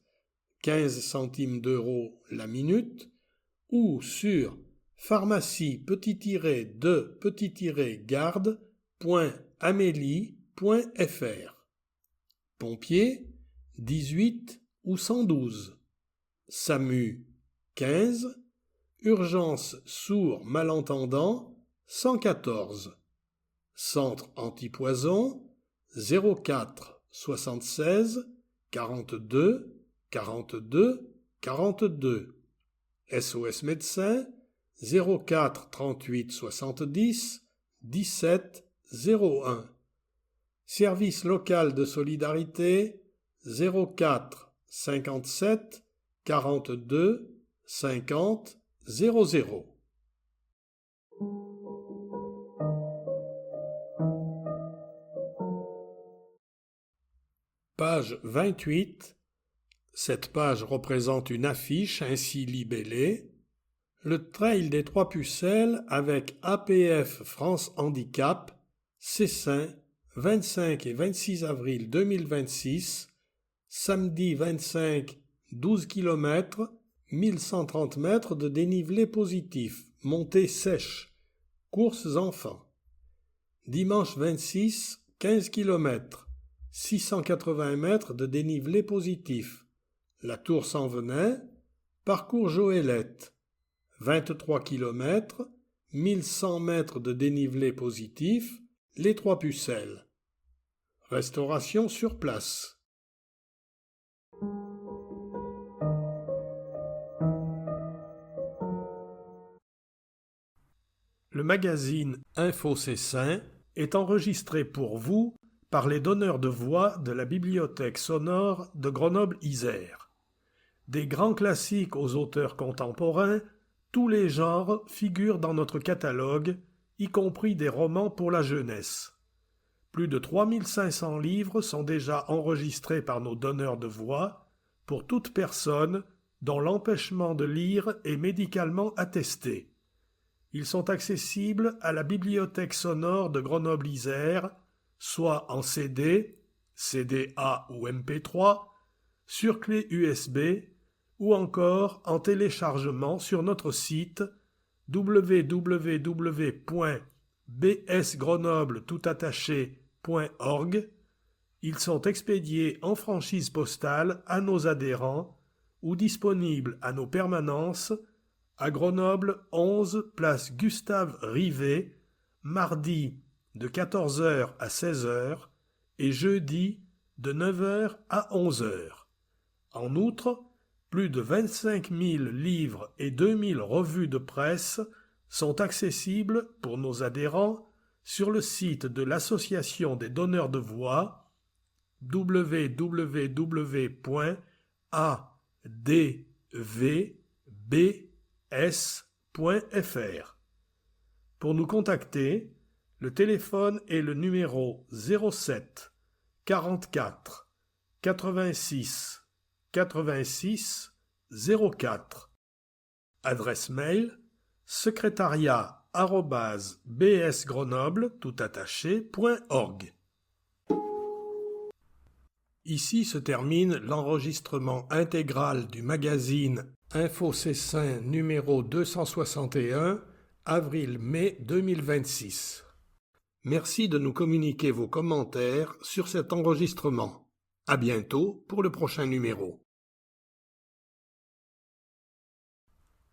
15 centimes d'euros la minute ou sur pharmacie-garde.amélie.fr. Pompiers 18 ou 112. SAMU 15. Urgence sourd malentendant 114. Centre antipoison 04 76 42 42 42. SOS médecin 04 38 70 17 01. Service local de solidarité 04 57 42 50 00. Page 28. Cette page représente une affiche ainsi libellée. Le Trail des Trois Pucelles avec APF France Handicap, Cessin, 25 et 26 avril 2026, samedi 25, 12 km, 1130 mètres de dénivelé positif, montée sèche, courses enfants. Dimanche 26, 15 km, 680 mètres de dénivelé positif, la Tour sans Venin, parcours Joëlette, 23 km, 1100 mètres de dénivelé positif, les Trois Pucelles. Restauration sur place. Le magazine Info Cessin est enregistré pour vous par les donneurs de voix de la bibliothèque sonore de Grenoble-Isère. Des grands classiques aux auteurs contemporains, tous les genres figurent dans notre catalogue, y compris des romans pour la jeunesse. Plus de 3500 livres sont déjà enregistrés par nos donneurs de voix pour toute personne dont l'empêchement de lire est médicalement attesté. Ils sont accessibles à la bibliothèque sonore de Grenoble-Isère, soit en CD, CD-A ou MP3, sur clé USB ou encore en téléchargement sur notre site www.bsgrenoble.org. Ils sont expédiés en franchise postale à nos adhérents ou disponibles à nos permanences à Grenoble 11 place Gustave Rivet, mardi de 14h à 16h et jeudi de 9h à 11h. En outre, plus de 25 000 livres et 2000 revues de presse sont accessibles pour nos adhérents sur le site de l'Association des donneurs de voix www.advbs.fr. Pour nous contacter, le téléphone est le numéro 07 44 86 86 04. Adresse mail secrétariat@bsgrenoble.org. Ici se termine l'enregistrement intégral du magazine Info Cessin numéro 261, avril-mai 2026. Merci de nous communiquer vos commentaires sur cet enregistrement. À bientôt pour le prochain numéro.